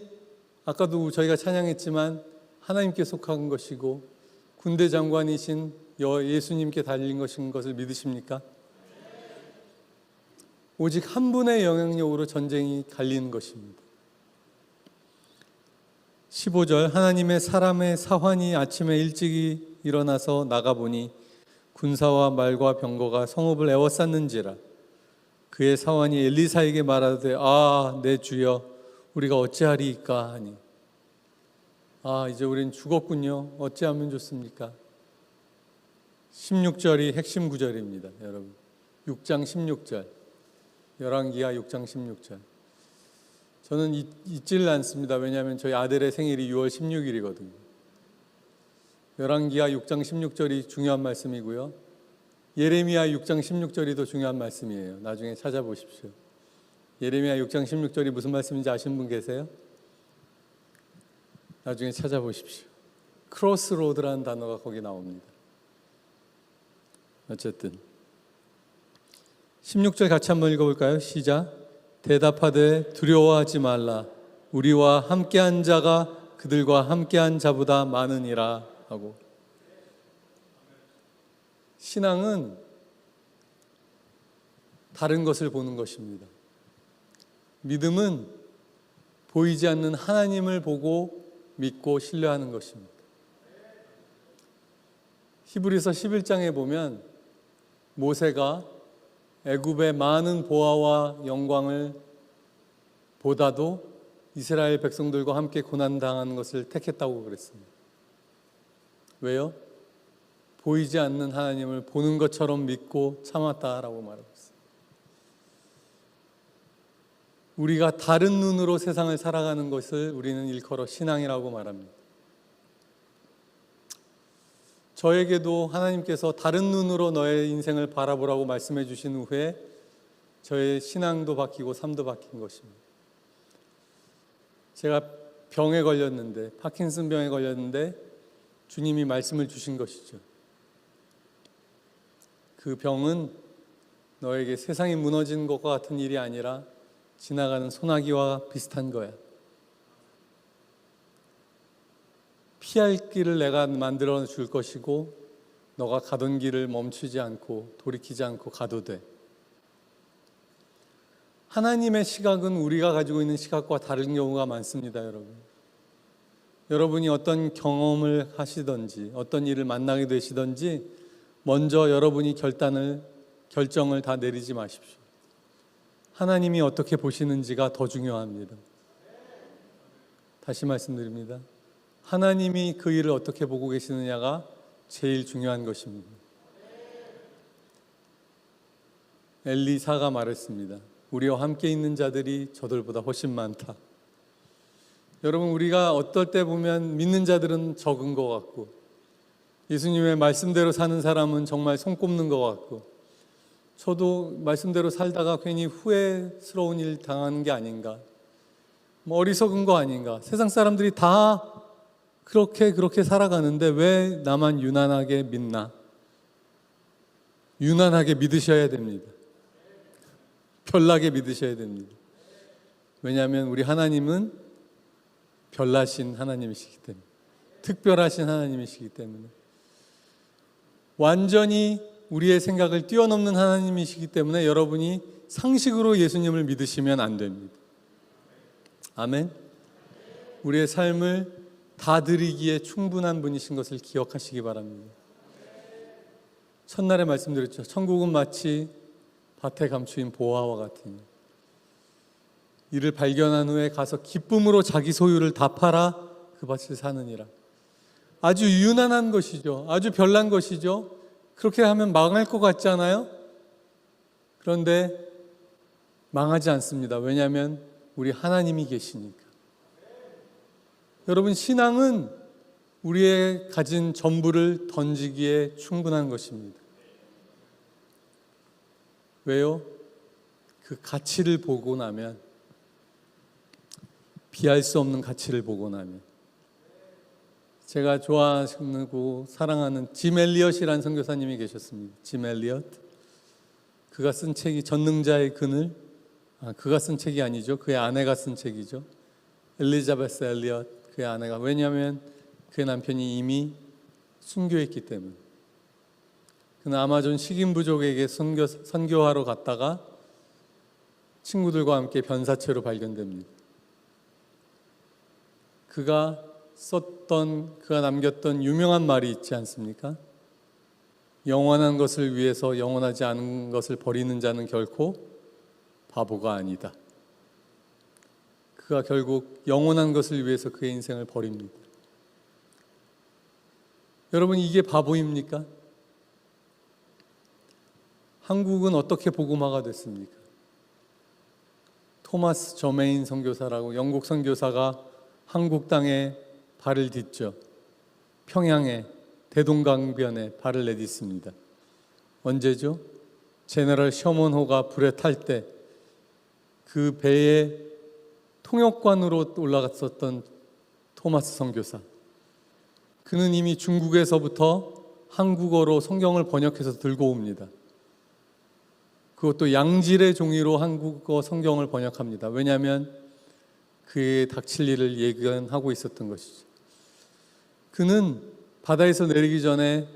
아까도 저희가 찬양했지만 하나님께 속한 것이고 군대 장관이신 예수님께 달린 것인 것을 믿으십니까? 오직 한 분의 영향력으로 전쟁이 갈리는 것입니다. 15절 하나님의 사람의 사환이 아침에 일찍이 일어나서 나가보니 군사와 말과 병거가 성읍을 에워쌌는지라. 그의 사환이 엘리사에게 말하되 내 주여 우리가 어찌하리이까 하니, 이제 우린 죽었군요. 어찌하면 좋습니까? 16절이 핵심 구절입니다. 여러분, 6장 16절, 열왕기하 6장 16절. 저는 잊지를 않습니다. 왜냐하면 저희 아들의 생일이 6월 16일이거든요. 열왕기하 6장 16절이 중요한 말씀이고요. 예레미야 6장 16절이 더 중요한 말씀이에요. 나중에 찾아보십시오. 예레미야 6장 16절이 무슨 말씀인지 아시는 분 계세요? 나중에 찾아보십시오. 크로스로드라는 단어가 거기 나옵니다. 어쨌든 16절 같이 한번 읽어볼까요? 시작. 대답하되 두려워하지 말라. 우리와 함께한 자가 그들과 함께한 자보다 많으니라 하고. 신앙은 다른 것을 보는 것입니다. 믿음은 보이지 않는 하나님을 보고 믿고 신뢰하는 것입니다. 히브리서 11장에 보면 모세가 애굽의 많은 보화와 영광을 보다도 이스라엘 백성들과 함께 고난당하는 것을 택했다고 그랬습니다. 왜요? 보이지 않는 하나님을 보는 것처럼 믿고 참았다라고 말하고 있습니다. 우리가 다른 눈으로 세상을 살아가는 것을 우리는 일컬어 신앙이라고 말합니다. 저에게도 하나님께서 다른 눈으로 너의 인생을 바라보라고 말씀해 주신 후에 저의 신앙도 바뀌고 삶도 바뀐 것입니다. 제가 병에 걸렸는데, 파킨슨 병에 걸렸는데 주님이 말씀을 주신 것이죠. 그 병은 너에게 세상이 무너진 것과 같은 일이 아니라 지나가는 소나기와 비슷한 거야. 피할 길을 내가 만들어 줄 것이고 너가 가던 길을 멈추지 않고 돌이키지 않고 가도 돼. 하나님의 시각은 우리가 가지고 있는 시각과 다른 경우가 많습니다, 여러분. 여러분이 어떤 경험을 하시든지 어떤 일을 만나게 되시든지 먼저 여러분이 결정을 다 내리지 마십시오. 하나님이 어떻게 보시는지가 더 중요합니다. 다시 말씀드립니다. 하나님이 그 일을 어떻게 보고 계시느냐가 제일 중요한 것입니다. 엘리사가 말했습니다. 우리와 함께 있는 자들이 저들보다 훨씬 많다. 여러분, 우리가 어떨 때 보면 믿는 자들은 적은 것 같고 예수님의 말씀대로 사는 사람은 정말 손꼽는 것 같고 저도 말씀대로 살다가 괜히 후회스러운 일 당하는 게 아닌가, 어리석은 거 아닌가. 세상 사람들이 다 그렇게 살아가는데 왜 나만 유난하게 믿나? 유난하게 믿으셔야 됩니다. 별나게 믿으셔야 됩니다. 왜냐하면 우리 하나님은 별나신 하나님이시기 때문에, 특별하신 하나님이시기 때문에, 완전히 우리의 생각을 뛰어넘는 하나님이시기 때문에 여러분이 상식으로 예수님을 믿으시면 안 됩니다. 아멘. 우리의 삶을 다 드리기에 충분한 분이신 것을 기억하시기 바랍니다. 첫날에 말씀드렸죠. 천국은 마치 밭에 감추인 보화와 같으니 이를 발견한 후에 가서 기쁨으로 자기 소유를 다 팔아 그 밭을 사느니라. 아주 유난한 것이죠. 아주 별난 것이죠. 그렇게 하면 망할 것 같지 않아요? 그런데 망하지 않습니다. 왜냐하면 우리 하나님이 계시니까. 여러분, 신앙은 우리의 가진 전부를 던지기에 충분한 것입니다. 왜요? 그 가치를 보고 나면, 비할 수 없는 가치를 보고 나면. 제가 좋아하고 사랑하는 짐 엘리엇이라는 선교사님이 계셨습니다. 짐 엘리엇. 그가 쓴 책이 전능자의 그늘. 그가 쓴 책이 아니죠. 그의 아내가 쓴 책이죠. 엘리자베스 엘리엇, 그의 아내가. 왜냐하면 그의 남편이 이미 순교했기 때문에. 그는 아마존 식인부족에게 선교하러 갔다가 친구들과 함께 변사체로 발견됩니다. 그가 남겼던 유명한 말이 있지 않습니까? 영원한 것을 위해서 영원하지 않은 것을 버리는 자는 결코 바보가 아니다. 그가 결국 영원한 것을 위해서 그의 인생을 버립니다. 여러분, 이게 바보입니까? 한국은 어떻게 복음화가 됐습니까? 토마스 저메인 선교사라고 영국 선교사가 한국 땅에 발을 딛죠. 평양에, 대동강변에 발을 내딛습니다. 언제죠? 제너럴 셔먼호가 불에 탈 때 그 배에 통역관으로 올라갔었던 토마스 선교사. 그는 이미 중국에서부터 한국어로 성경을 번역해서 들고 옵니다. 그것도 양질의 종이로 한국어 성경을 번역합니다. 왜냐하면 그의 닥칠 일을 예견하고 있었던 것이죠. 그는 바다에서 내리기 전에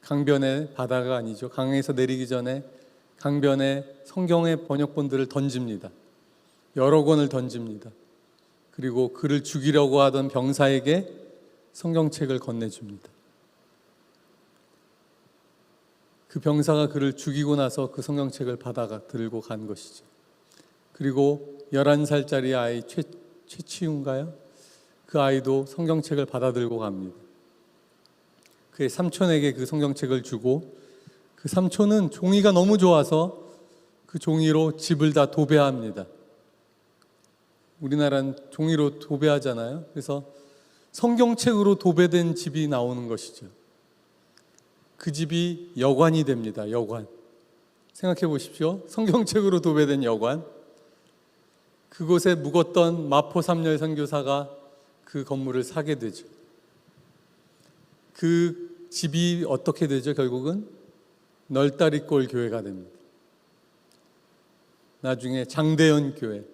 강변에, 바다가 아니죠, 강에서 내리기 전에 강변에 성경의 번역본들을 던집니다. 여러 권을 던집니다. 그리고 그를 죽이려고 하던 병사에게 성경책을 건네줍니다. 그 병사가 그를 죽이고 나서 그 성경책을 받아가 들고 간 것이죠. 그리고 11살짜리 아이 최치윤가요? 그 아이도 성경책을 받아 들고 갑니다. 그의 삼촌에게 그 성경책을 주고 그 삼촌은 종이가 너무 좋아서 그 종이로 집을 다 도배합니다. 우리나라는 종이로 도배하잖아요. 그래서 성경책으로 도배된 집이 나오는 것이죠. 그 집이 여관이 됩니다. 여관. 생각해 보십시오. 성경책으로 도배된 여관. 그곳에 묵었던 마포 삼열 선교사가 그 건물을 사게 되죠. 그 집이 어떻게 되죠? 결국은 널다리골 교회가 됩니다. 나중에 장대현 교회,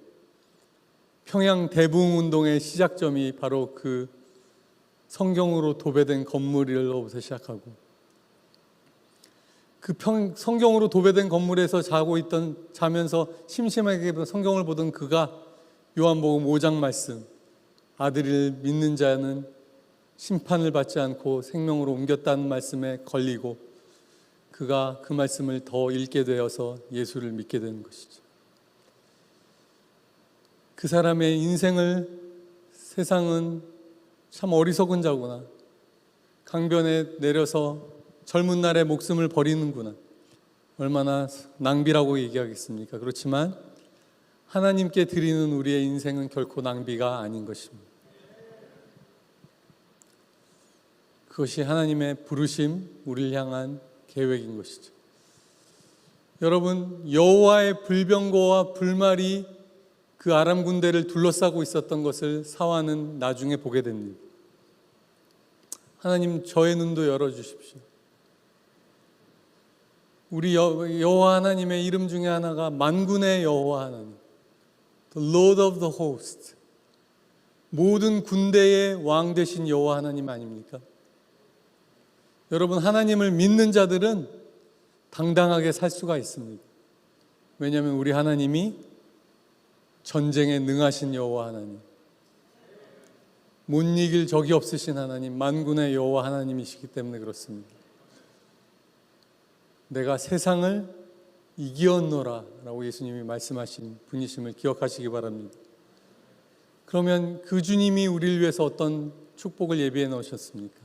평양 대붕운동의 시작점이 바로 그 성경으로 도배된 건물로부터 시작하고, 그 성경으로 도배된 건물에서 자면서 심심하게 성경을 보던 그가 요한복음 5장 말씀, 아들을 믿는 자는 심판을 받지 않고 생명으로 옮겼다는 말씀에 걸리고 그가 그 말씀을 더 읽게 되어서 예수를 믿게 되는 것이죠. 그 사람의 인생을 세상은 참 어리석은 자구나, 강변에 내려서 젊은 날에 목숨을 버리는구나, 얼마나 낭비라고 얘기하겠습니까? 그렇지만 하나님께 드리는 우리의 인생은 결코 낭비가 아닌 것입니다. 그것이 하나님의 부르심, 우리를 향한 계획인 것이죠. 여러분, 여호와의 불병거와 불말이 그 아람 군대를 둘러싸고 있었던 것을 사환은 나중에 보게 됩니다. 하나님, 저의 눈도 열어주십시오. 우리 여호와 하나님의 이름 중에 하나가 만군의 여호와 하나님, The Lord of the Host, 모든 군대의 왕 되신 여호와 하나님 아닙니까? 여러분, 하나님을 믿는 자들은 당당하게 살 수가 있습니다. 왜냐하면 우리 하나님이 전쟁에 능하신 여호와 하나님, 못 이길 적이 없으신 하나님, 만군의 여호와 하나님이시기 때문에 그렇습니다. 내가 세상을 이기었노라 라고 예수님이 말씀하신 분이심을 기억하시기 바랍니다. 그러면 그 주님이 우리를 위해서 어떤 축복을 예비해 놓으셨습니까?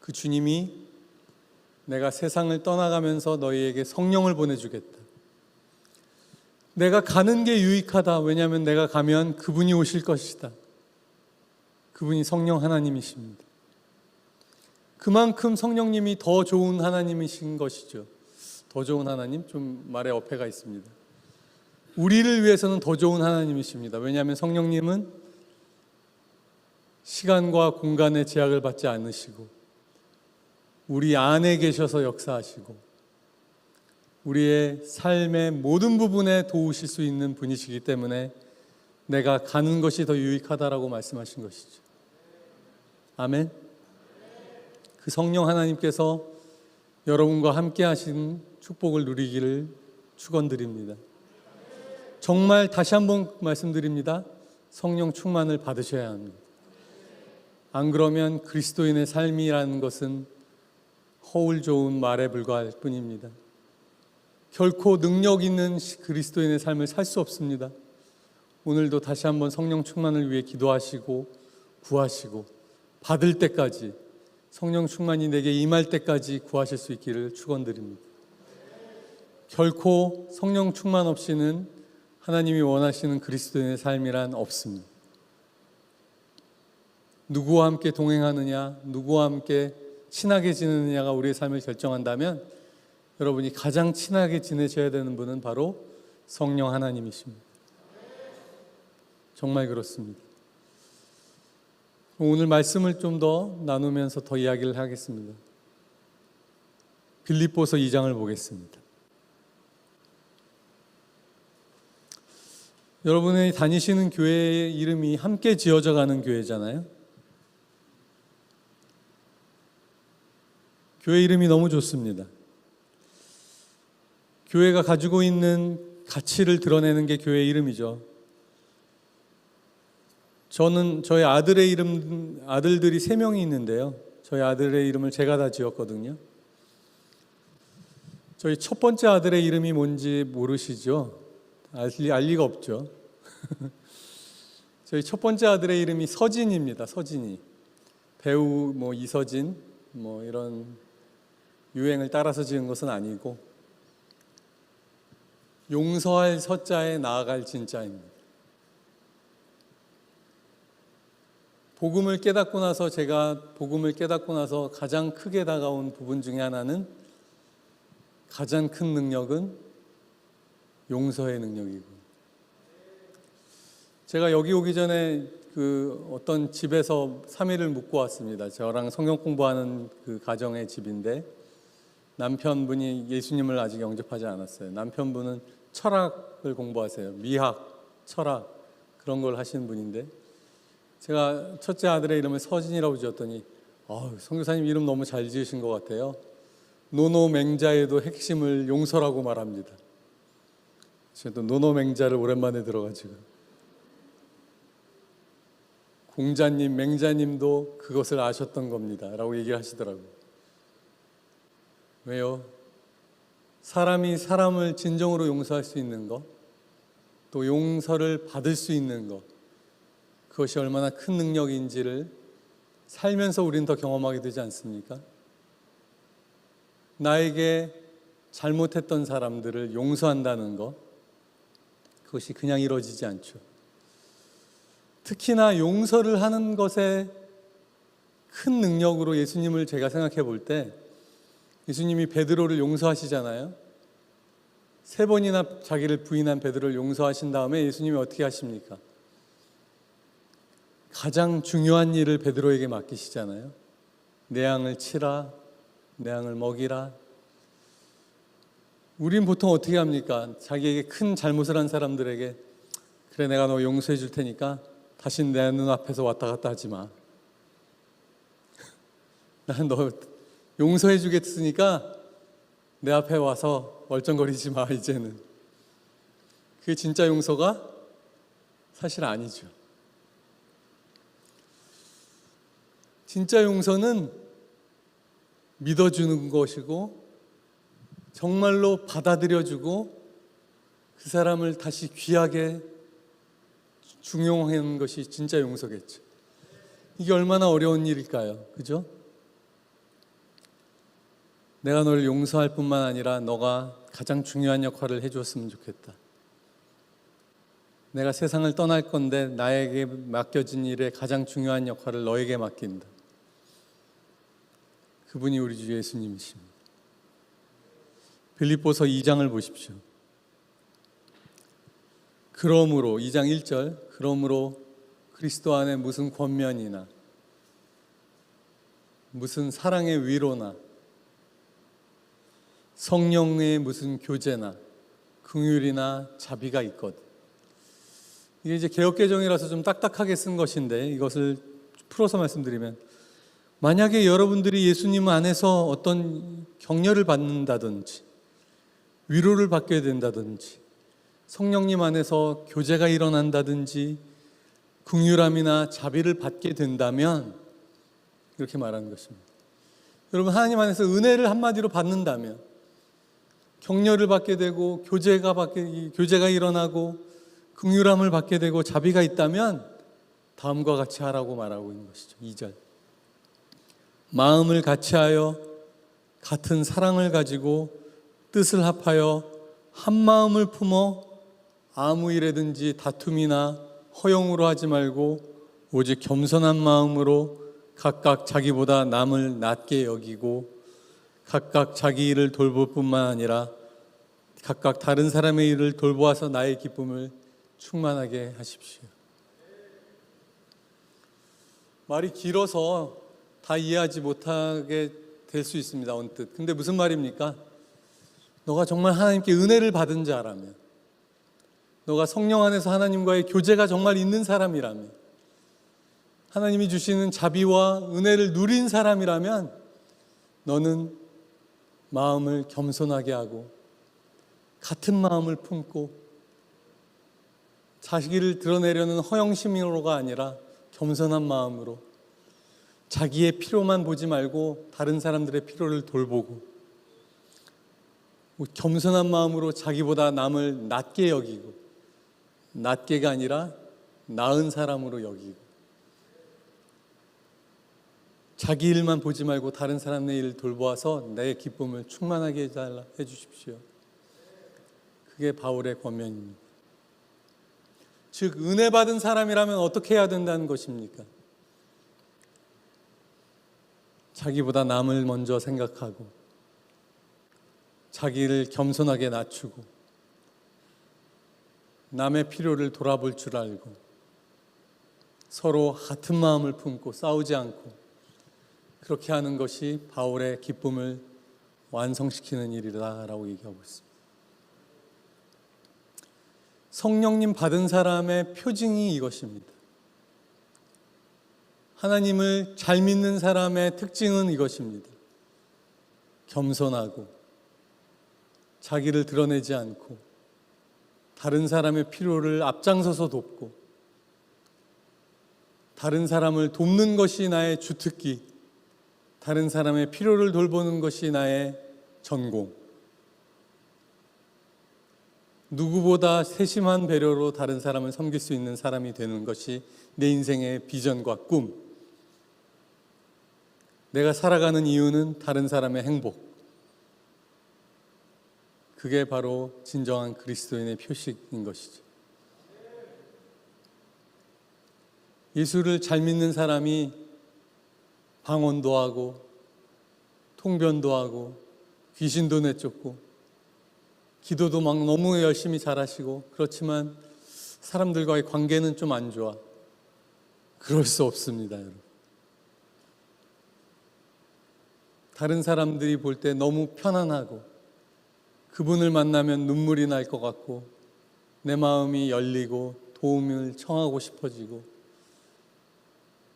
그 주님이 내가 세상을 떠나가면서 너희에게 성령을 보내주겠다. 내가 가는 게 유익하다. 왜냐하면 내가 가면 그분이 오실 것이다. 그분이 성령 하나님이십니다. 그만큼 성령님이 더 좋은 하나님이신 것이죠. 더 좋은 하나님, 좀 말에 어폐가 있습니다. 우리를 위해서는 더 좋은 하나님이십니다. 왜냐하면 성령님은 시간과 공간의 제약을 받지 않으시고 우리 안에 계셔서 역사하시고 우리의 삶의 모든 부분에 도우실 수 있는 분이시기 때문에 내가 가는 것이 더 유익하다라고 말씀하신 것이죠. 아멘. 그 성령 하나님께서 여러분과 함께 하신 축복을 누리기를 축원드립니다. 정말 다시 한번 말씀드립니다. 성령 충만을 받으셔야 합니다. 안 그러면 그리스도인의 삶이라는 것은 허울 좋은 말에 불과할 뿐입니다. 결코 능력 있는 그리스도인의 삶을 살 수 없습니다. 오늘도 다시 한번 성령 충만을 위해 기도하시고 구하시고 받을 때까지, 성령 충만이 내게 임할 때까지 구하실 수 있기를 축원드립니다. 결코 성령 충만 없이는 하나님이 원하시는 그리스도인의 삶이란 없습니다. 누구와 함께 동행하느냐, 누구와 함께 친하게 지내느냐가 우리의 삶을 결정한다면 여러분이 가장 친하게 지내셔야 되는 분은 바로 성령 하나님이십니다. 정말 그렇습니다. 오늘 말씀을 좀 더 나누면서 더 이야기를 하겠습니다. 빌립보서 2장을 보겠습니다. 여러분이 다니시는 교회의 이름이 함께 지어져 가는 교회잖아요. 교회 이름이 너무 좋습니다. 교회가 가지고 있는 가치를 드러내는 게 교회 이름이죠. 저는 저희 아들들이 3명이 있는데요. 저희 아들의 이름을 제가 다 지었거든요. 저희 첫 번째 아들의 이름이 뭔지 모르시죠? 알 리가 없죠. 저희 첫 번째 아들의 이름이 서진입니다. 서진이. 배우 이서진 이런 유행을 따라서 지은 것은 아니고 용서할 서자에 나아갈 진자입니다. 제가 복음을 깨닫고 나서 가장 크게 다가온 부분 중에 하나는, 가장 큰 능력은 용서의 능력이고, 제가 여기 오기 전에 어떤 집에서 3일을 묵고 왔습니다. 저랑 성경 공부하는 그 가정의 집인데, 남편분이 예수님을 아직 영접하지 않았어요. 남편분은 철학을 공부하세요. 미학, 철학 그런 걸 하시는 분인데, 제가 첫째 아들의 이름을 서진이라고 지었더니 선교사님 이름 너무 잘 지으신 것 같아요. 노노맹자에도 핵심을 용서라고 말합니다. 저도 노노맹자를 오랜만에 들어가지고, 공자님, 맹자님도 그것을 아셨던 겁니다 라고 얘기를 하시더라고요. 왜요? 사람이 사람을 진정으로 용서할 수 있는 것, 또 용서를 받을 수 있는 것, 그것이 얼마나 큰 능력인지를 살면서 우리는 더 경험하게 되지 않습니까? 나에게 잘못했던 사람들을 용서한다는 것, 그것이 그냥 이루어지지 않죠. 특히나 용서를 하는 것에 큰 능력으로 예수님을 제가 생각해 볼 때, 예수님이 베드로를 용서하시잖아요. 3번이나 자기를 부인한 베드로를 용서하신 다음에 예수님이 어떻게 하십니까? 가장 중요한 일을 베드로에게 맡기시잖아요. 내 양을 치라, 내 양을 먹이라. 우린 보통 어떻게 합니까? 자기에게 큰 잘못을 한 사람들에게, 그래 내가 너 용서해 줄 테니까 다신 내 눈앞에서 왔다 갔다 하지 마. 난 너 용서해 주겠으니까 내 앞에 와서 멀쩡거리지 마 이제는. 그게 진짜 용서가 사실 아니죠. 진짜 용서는 믿어주는 것이고, 정말로 받아들여주고 그 사람을 다시 귀하게 중용하는 것이 진짜 용서겠죠. 이게 얼마나 어려운 일일까요? 그죠? 내가 널 용서할 뿐만 아니라 너가 가장 중요한 역할을 해줬으면 좋겠다. 내가 세상을 떠날 건데 나에게 맡겨진 일의 가장 중요한 역할을 너에게 맡긴다. 그분이 우리 주 예수님이십니다. 빌립보서 2장을 보십시오. 그러므로 2장 1절, 그러므로 그리스도 안에 무슨 권면이나 무슨 사랑의 위로나 성령의 무슨 교제나 긍휼이나 자비가 있거든. 이게 이제 개역개정이라서 좀 딱딱하게 쓴 것인데, 이것을 풀어서 말씀드리면, 만약에 여러분들이 예수님 안에서 어떤 격려를 받는다든지 위로를 받게 된다든지 성령님 안에서 교제가 일어난다든지 긍휼함이나 자비를 받게 된다면, 이렇게 말하는 것입니다. 여러분, 하나님 안에서 은혜를 한마디로 받는다면, 격려를 받게 되고 교제가 일어나고 긍휼함을 받게 되고 자비가 있다면 다음과 같이 하라고 말하고 있는 것이죠. 2절, 마음을 같이하여 같은 사랑을 가지고 뜻을 합하여 한 마음을 품어 아무 일에든지 다툼이나 허용으로 하지 말고 오직 겸손한 마음으로 각각 자기보다 남을 낮게 여기고 각각 자기 일을 돌볼 뿐만 아니라 각각 다른 사람의 일을 돌보아서 나의 기쁨을 충만하게 하십시오. 말이 길어서 다 이해하지 못하게 될 수 있습니다, 언뜻. 근데 무슨 말입니까? 너가 정말 하나님께 은혜를 받은 자라면, 너가 성령 안에서 하나님과의 교제가 정말 있는 사람이라면, 하나님이 주시는 자비와 은혜를 누린 사람이라면 너는 마음을 겸손하게 하고 같은 마음을 품고 자기를 드러내려는 허영심으로가 아니라 겸손한 마음으로 자기의 필요만 보지 말고 다른 사람들의 필요를 돌보고, 겸손한 마음으로 자기보다 남을 낮게 여기고, 낮게가 아니라 나은 사람으로 여기고, 자기 일만 보지 말고 다른 사람의 일을 돌보아서 내 기쁨을 충만하게 해주십시오. 그게 바울의 권면입니다. 즉, 은혜 받은 사람이라면 어떻게 해야 된다는 것입니까? 자기보다 남을 먼저 생각하고, 자기를 겸손하게 낮추고, 남의 필요를 돌아볼 줄 알고, 서로 같은 마음을 품고 싸우지 않고, 그렇게 하는 것이 바울의 기쁨을 완성시키는 일이다라고 얘기하고 있습니다. 성령님 받은 사람의 표징이 이것입니다. 하나님을 잘 믿는 사람의 특징은 이것입니다. 겸손하고, 자기를 드러내지 않고, 다른 사람의 필요를 앞장서서 돕고, 다른 사람을 돕는 것이 나의 주특기, 다른 사람의 필요를 돌보는 것이 나의 전공, 누구보다 세심한 배려로 다른 사람을 섬길 수 있는 사람이 되는 것이 내 인생의 비전과 꿈, 내가 살아가는 이유는 다른 사람의 행복, 그게 바로 진정한 그리스도인의 표식인 것이죠. 예수를 잘 믿는 사람이 방언도 하고 통변도 하고 귀신도 내쫓고 기도도 막 너무 열심히 잘하시고, 그렇지만 사람들과의 관계는 좀 안 좋아. 그럴 수 없습니다, 여러분. 다른 사람들이 볼 때 너무 편안하고, 그분을 만나면 눈물이 날 것 같고, 내 마음이 열리고 도움을 청하고 싶어지고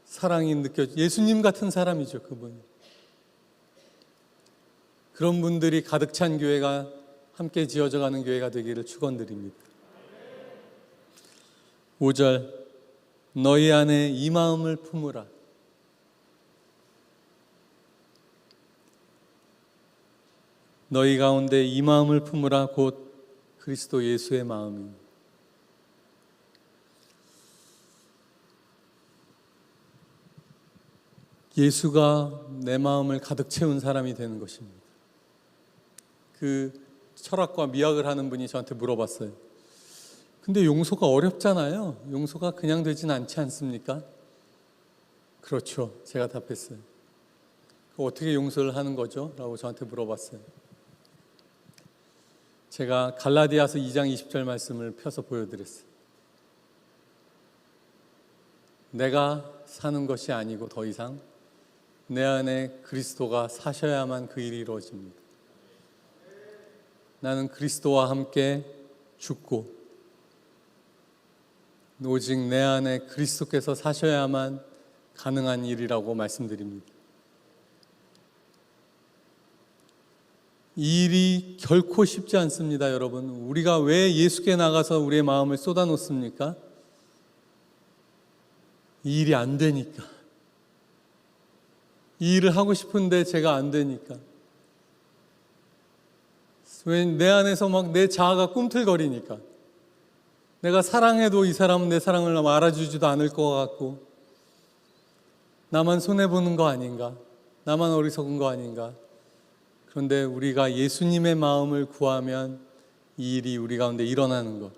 사랑이 느껴지고, 예수님 같은 사람이죠, 그분. 그런 분들이 가득 찬 교회가, 함께 지어져가는 교회가 되기를 축원드립니다. 5절, 너희 안에 이 마음을 품으라. 너희 가운데 이 마음을 품으라, 곧 그리스도 예수의 마음입니다. 예수가 내 마음을 가득 채운 사람이 되는 것입니다. 그 철학과 미학을 하는 분이 저한테 물어봤어요. 근데 용서가 어렵잖아요. 용서가 그냥 되진 않지 않습니까? 그렇죠. 제가 답했어요. 어떻게 용서를 하는 거죠? 라고 저한테 물어봤어요. 제가 갈라디아서 2장 20절 말씀을 펴서 보여드렸어요. 내가 사는 것이 아니고 더 이상 내 안에 그리스도가 사셔야만 그 일이 이루어집니다. 나는 그리스도와 함께 죽고 오직 내 안에 그리스도께서 사셔야만 가능한 일이라고 말씀드립니다. 이 일이 결코 쉽지 않습니다, 여러분. 우리가 왜 예수께 나가서 우리의 마음을 쏟아놓습니까? 이 일이 안 되니까. 이 일을 하고 싶은데 제가 안 되니까. 왜? 내 안에서 막 내 자아가 꿈틀거리니까. 내가 사랑해도 이 사람은 내 사랑을 알아주지도 않을 것 같고, 나만 손해보는 거 아닌가, 나만 어리석은 거 아닌가. 그런데 우리가 예수님의 마음을 구하면 이 일이 우리 가운데 일어나는 것,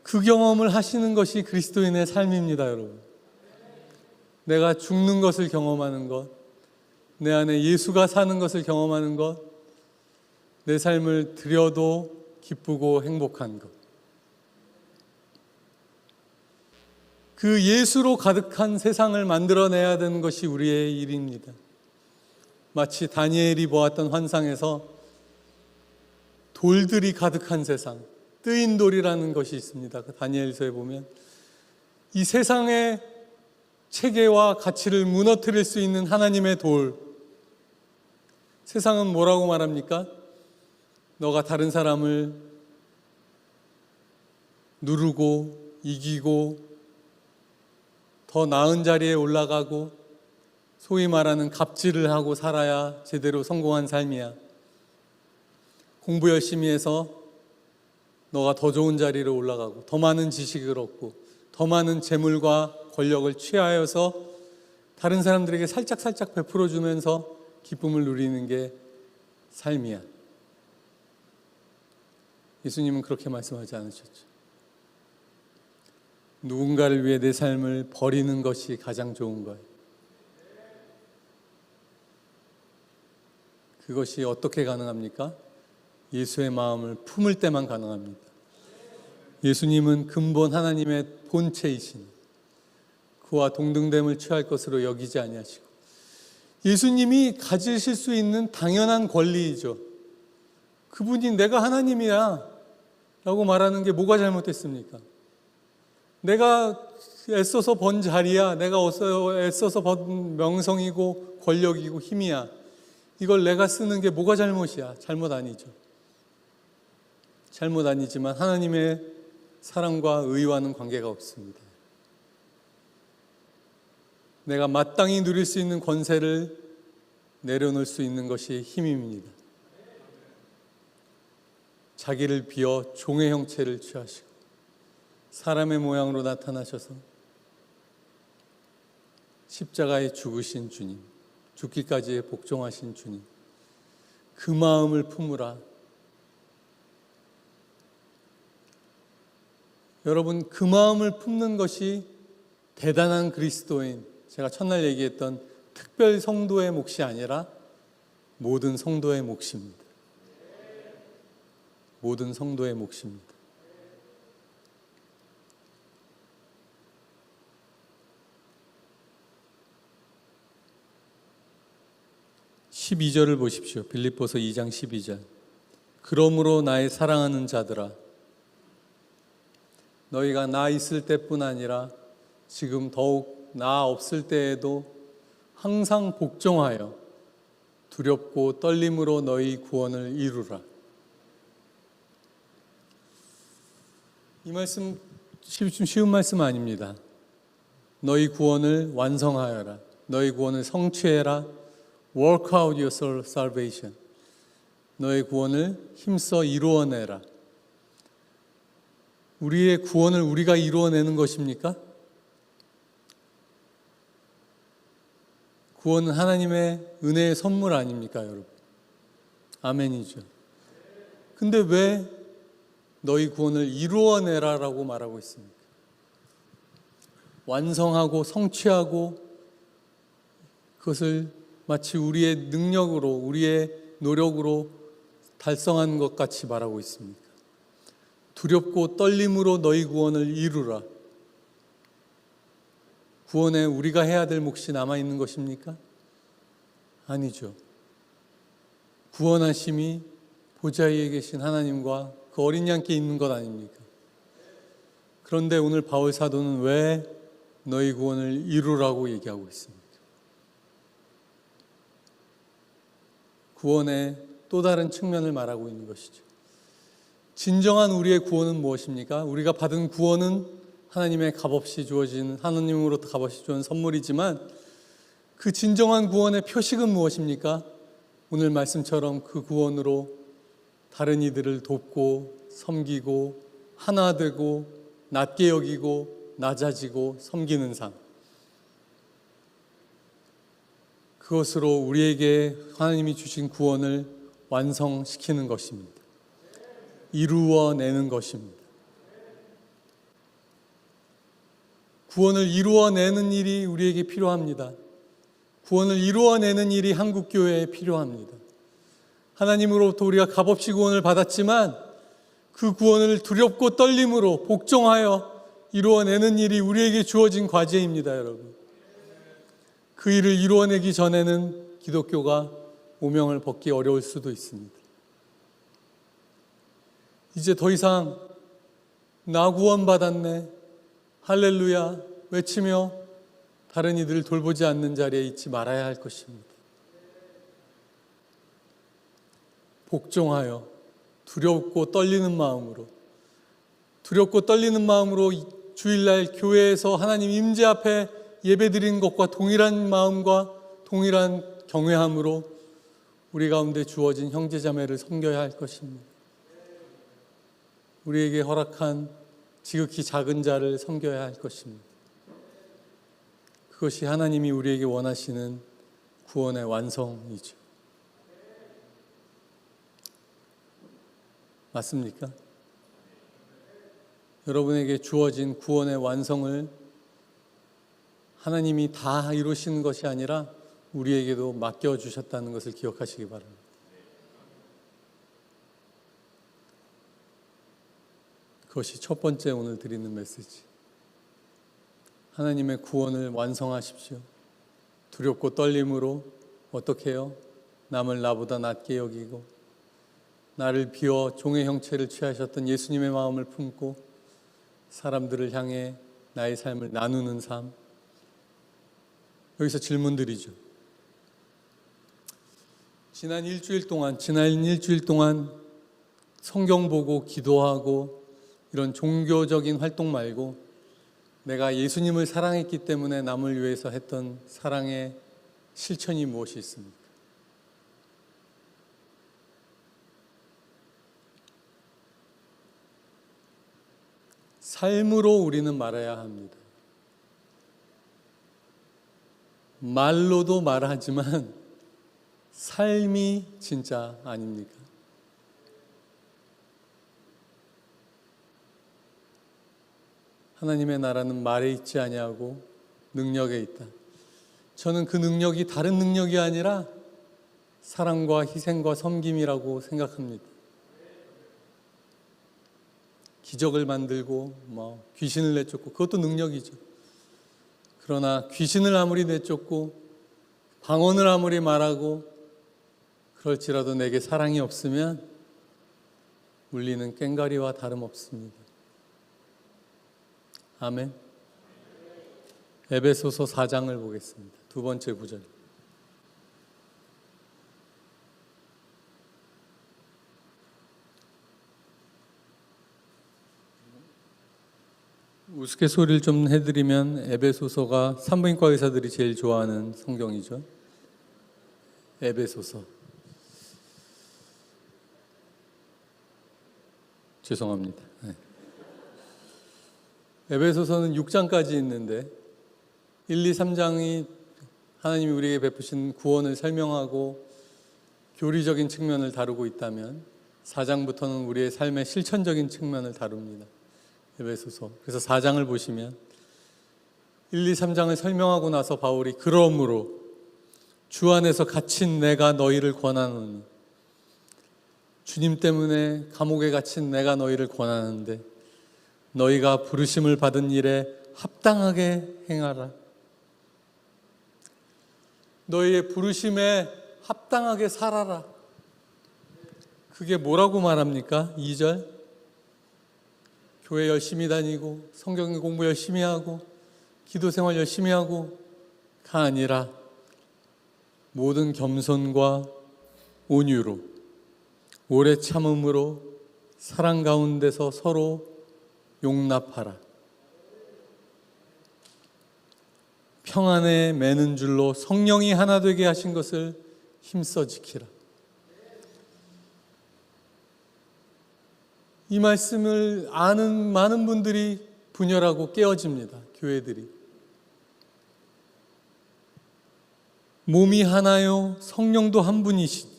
그 경험을 하시는 것이 그리스도인의 삶입니다, 여러분. 내가 죽는 것을 경험하는 것, 내 안에 예수가 사는 것을 경험하는 것, 내 삶을 드려도 기쁘고 행복한 것, 그 예수로 가득한 세상을 만들어내야 되는 것이 우리의 일입니다. 마치 다니엘이 보았던 환상에서 돌들이 가득한 세상, 뜨인 돌이라는 것이 있습니다. 그 다니엘서에 보면 이 세상의 체계와 가치를 무너뜨릴 수 있는 하나님의 돌, 세상은 뭐라고 말합니까? 너가 다른 사람을 누르고 이기고 더 나은 자리에 올라가고 소위 말하는 갑질을 하고 살아야 제대로 성공한 삶이야. 공부 열심히 해서 너가 더 좋은 자리로 올라가고 더 많은 지식을 얻고 더 많은 재물과 권력을 취하여서 다른 사람들에게 살짝살짝 베풀어주면서 기쁨을 누리는 게 삶이야. 예수님은 그렇게 말씀하지 않으셨죠. 누군가를 위해 내 삶을 버리는 것이 가장 좋은 거예요. 그것이 어떻게 가능합니까? 예수의 마음을 품을 때만 가능합니다. 예수님은 근본 하나님의 본체이신 그와 동등됨을 취할 것으로 여기지 아니하시고 예수님이 가지실 수 있는 당연한 권리이죠. 그분이 내가 하나님이야 라고 말하는 게 뭐가 잘못됐습니까? 내가 애써서 번 자리야, 내가 애써서 번 명성이고 권력이고 힘이야, 이걸 내가 쓰는 게 뭐가 잘못이야? 잘못 아니죠. 잘못 아니지만 하나님의 사랑과 의와는 관계가 없습니다. 내가 마땅히 누릴 수 있는 권세를 내려놓을 수 있는 것이 힘입니다. 자기를 비워 종의 형체를 취하시고 사람의 모양으로 나타나셔서 십자가에 죽으신 주님, 죽기까지 복종하신 주님, 그 마음을 품으라. 여러분, 그 마음을 품는 것이 대단한 그리스도인, 제가 첫날 얘기했던 특별 성도의 몫이 아니라 모든 성도의 몫입니다. 모든 성도의 몫입니다. (12절을) 보십시오. 빌립보서 2장 12절. 그러므로 나의 사랑하는 자들아, 너희가 나 있을 때뿐 아니라 지금 더욱 나 없을 때에도 항상 복종하여 두렵고 떨림으로 너희 구원을 이루라. 이 말씀 쉬운 말씀 아닙니다. 너희 구원을 완성하여라. 너희 구원을 성취해라. Work out your salvation. 너의 구원을 힘써 이루어내라. 우리의 구원을 우리가 이루어내는 것입니까? 구원은 하나님의 은혜의 선물 아닙니까, 여러분? 아멘이죠. 근데 왜 너희 구원을 이루어내라라고 말하고 있습니까? 완성하고 성취하고 그것을 마치 우리의 능력으로, 우리의 노력으로 달성한 것 같이 말하고 있습니까? 두렵고 떨림으로 너희 구원을 이루라. 구원에 우리가 해야 될 몫이 남아있는 것입니까? 아니죠. 구원하심이 보좌 위에 계신 하나님과 그 어린 양께 있는 것 아닙니까? 그런데 오늘 바울 사도는 왜 너희 구원을 이루라고 얘기하고 있습니까? 구원의 또 다른 측면을 말하고 있는 것이죠. 진정한 우리의 구원은 무엇입니까? 우리가 받은 구원은 하나님의 값없이 주어진, 하나님으로부터 값없이 주어진 선물이지만 그 진정한 구원의 표식은 무엇입니까? 오늘 말씀처럼 그 구원으로 다른 이들을 돕고 섬기고 하나 되고 낮게 여기고 낮아지고 섬기는 삶. 그것으로 우리에게 하나님이 주신 구원을 완성시키는 것입니다. 이루어내는 것입니다. 구원을 이루어내는 일이 우리에게 필요합니다. 구원을 이루어내는 일이 한국교회에 필요합니다. 하나님으로부터 우리가 값없이 구원을 받았지만 그 구원을 두렵고 떨림으로 복종하여 이루어내는 일이 우리에게 주어진 과제입니다, 여러분. 그 일을 이루어내기 전에는 기독교가 오명을 벗기 어려울 수도 있습니다. 이제 더 이상 나 구원받았네, 할렐루야 외치며 다른 이들을 돌보지 않는 자리에 있지 말아야 할 것입니다. 복종하여 두렵고 떨리는 마음으로 주일날 교회에서 하나님 임재 앞에 예배드리는 것과 동일한 마음과 동일한 경외함으로 우리 가운데 주어진 형제자매를 섬겨야 할 것입니다. 우리에게 허락한 지극히 작은 자를 섬겨야 할 것입니다. 그것이 하나님이 우리에게 원하시는 구원의 완성이죠. 맞습니까? 여러분에게 주어진 구원의 완성을 하나님이 다 이루신 것이 아니라 우리에게도 맡겨주셨다는 것을 기억하시기 바랍니다. 그것이 첫 번째 오늘 드리는 메시지. 하나님의 구원을 완성하십시오. 두렵고 떨림으로 어떻게 해요? 남을 나보다 낮게 여기고 나를 비워 종의 형체를 취하셨던 예수님의 마음을 품고 사람들을 향해 나의 삶을 나누는 삶. 여기서 질문드리죠. 지난 일주일 동안 성경 보고 기도하고 이런 종교적인 활동 말고 내가 예수님을 사랑했기 때문에 남을 위해서 했던 사랑의 실천이 무엇이 있습니까? 삶으로 우리는 말해야 합니다. 말로도 말하지만 삶이 진짜 아닙니까? 하나님의 나라는 말에 있지 아니하고 능력에 있다. 저는 그 능력이 다른 능력이 아니라 사랑과 희생과 섬김이라고 생각합니다. 기적을 만들고 귀신을 내쫓고 그것도 능력이죠. 그러나 귀신을 아무리 내쫓고 방언을 아무리 말하고 그럴지라도 내게 사랑이 없으면 울리는 꽹과리와 다름없습니다. 아멘. 에베소서 4장을 보겠습니다. 두 번째 구절. 우스갯소리를 좀 해드리면 에베소서가 산부인과 의사들이 제일 좋아하는 성경이죠. 에베소서. 죄송합니다. 네. 에베소서는 6장까지 있는데 1, 2, 3장이 하나님이 우리에게 베푸신 구원을 설명하고 교리적인 측면을 다루고 있다면 4장부터는 우리의 삶의 실천적인 측면을 다룹니다. 에베소서. 그래서 4장을 보시면 1, 2, 3장을 설명하고 나서 바울이 그러므로 주 안에서 갇힌 내가 너희를 권하노니, 주님 때문에 감옥에 갇힌 내가 너희를 권하는데 너희가 부르심을 받은 일에 합당하게 행하라. 너희의 부르심에 합당하게 살아라. 그게 뭐라고 말합니까? 2절. 교회 열심히 다니고 성경 공부 열심히 하고 기도 생활 열심히 하고가 아니라 모든 겸손과 온유로 오래 참음으로 사랑 가운데서 서로 용납하라. 평안에 매는 줄로 성령이 하나 되게 하신 것을 힘써 지키라. 이 말씀을 아는 많은 분들이 분열하고 깨어집니다. 교회들이. 몸이 하나요, 성령도 한 분이시니.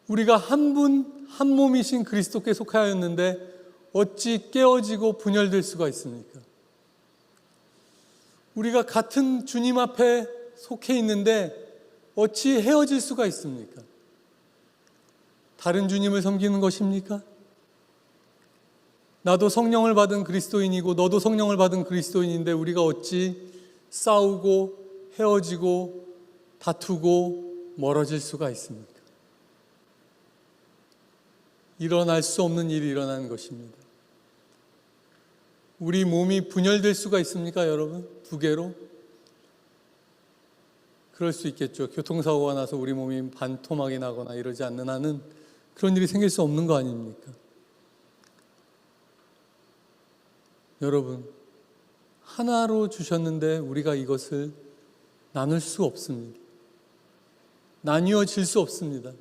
우리가 한 분, 한 몸이신 그리스도께 속하였는데 어찌 깨어지고 분열될 수가 있습니까? 우리가 같은 주님 앞에 속해 있는데 어찌 헤어질 수가 있습니까? 다른 주님을 섬기는 것입니까? 나도 성령을 받은 그리스도인이고 너도 성령을 받은 그리스도인인데 우리가 어찌 싸우고 헤어지고 다투고 멀어질 수가 있습니까? 일어날 수 없는 일이 일어나는 것입니다. 우리 몸이 분열될 수가 있습니까, 여러분? 두 개로? 그럴 수 있겠죠. 교통사고가 나서 우리 몸이 반토막이 나거나 이러지 않는 한은 그런 일이 생길 수 없는 거 아닙니까? 여러분, 하나로 주셨는데 우리가 이것을 나눌 수 없습니다. 나뉘어질 수 없습니다.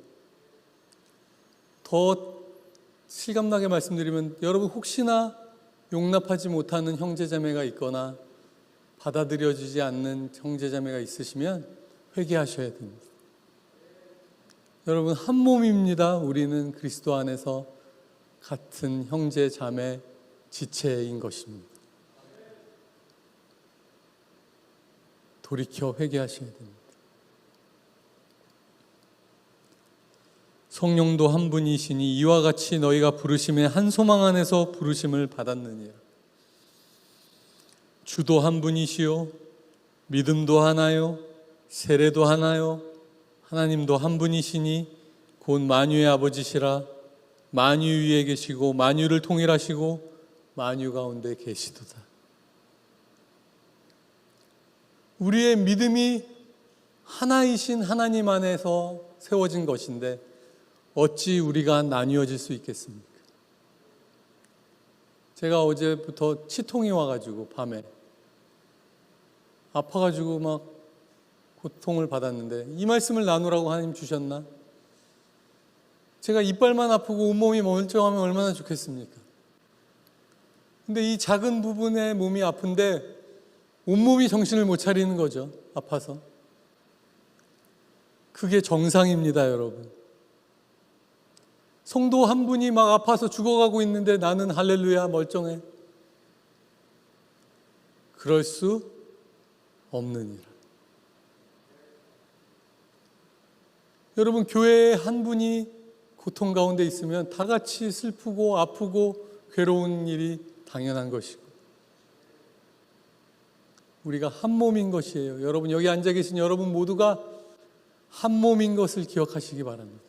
더 실감나게 말씀드리면 여러분 혹시나 용납하지 못하는 형제자매가 있거나 받아들여지지 않는 형제자매가 있으시면 회개하셔야 됩니다. 여러분 한 몸입니다. 우리는 그리스도 안에서 같은 형제자매 지체인 것입니다. 돌이켜 회개하셔야 됩니다. 성령도 한 분이시니 이와 같이 너희가 부르심의 한 소망 안에서 부르심을 받았느니라. 주도 한 분이시요 믿음도 하나요 세례도 하나요 하나님도 한 분이시니 곧 만유의 아버지시라. 만유 위에 계시고 만유를 통일하시고 만유 가운데 계시도다. 우리의 믿음이 하나이신 하나님 안에서 세워진 것인데 어찌 우리가 나뉘어질 수 있겠습니까? 제가 어제부터 치통이 와가지고 밤에 아파가지고 막 고통을 받았는데 이 말씀을 나누라고 하나님 주셨나? 제가 이빨만 아프고 온몸이 멀쩡하면 얼마나 좋겠습니까? 근데 이 작은 부분에 몸이 아픈데 온몸이 정신을 못 차리는 거죠. 아파서. 그게 정상입니다, 여러분. 성도 한 분이 막 아파서 죽어가고 있는데 나는 할렐루야 멀쩡해. 그럴 수 없느니라. 여러분 교회에 한 분이 고통 가운데 있으면 다 같이 슬프고 아프고 괴로운 일이 당연한 것이고 우리가 한 몸인 것이에요. 여러분 여기 앉아 계신 여러분 모두가 한 몸인 것을 기억하시기 바랍니다.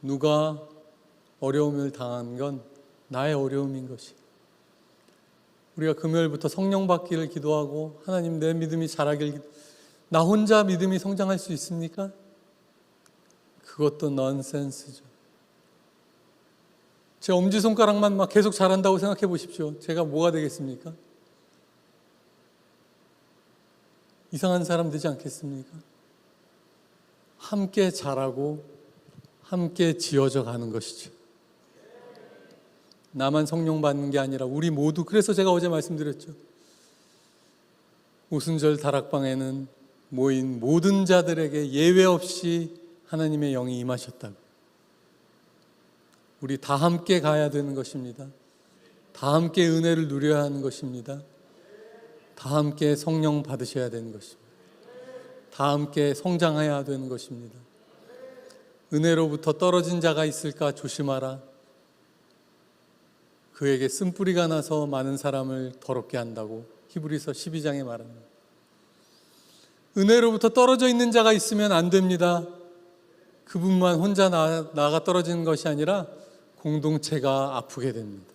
누가 어려움을 당한 건 나의 어려움인 것이. 우리가 금요일부터 성령 받기를 기도하고 하나님 내 믿음이 자라길 나 혼자 믿음이 성장할 수 있습니까? 그것도 넌센스죠. 제 엄지손가락만 막 계속 자란다고 생각해 보십시오. 제가 뭐가 되겠습니까? 이상한 사람 되지 않겠습니까? 함께 자라고 함께 지어져 가는 것이죠. 나만 성령 받는 게 아니라 우리 모두. 그래서 제가 어제 말씀드렸죠. 오순절 다락방에는 모인 모든 자들에게 예외 없이 하나님의 영이 임하셨다고. 우리 다 함께 가야 되는 것입니다. 다 함께 은혜를 누려야 하는 것입니다. 다 함께 성령 받으셔야 되는 것입니다. 다 함께 성장해야 되는 것입니다. 은혜로부터 떨어진 자가 있을까 조심하라. 그에게 쓴뿌리가 나서 많은 사람을 더럽게 한다고 히브리서 12장에 말합니다. 은혜로부터 떨어져 있는 자가 있으면 안 됩니다. 그분만 혼자 나가 떨어지는 것이 아니라 공동체가 아프게 됩니다.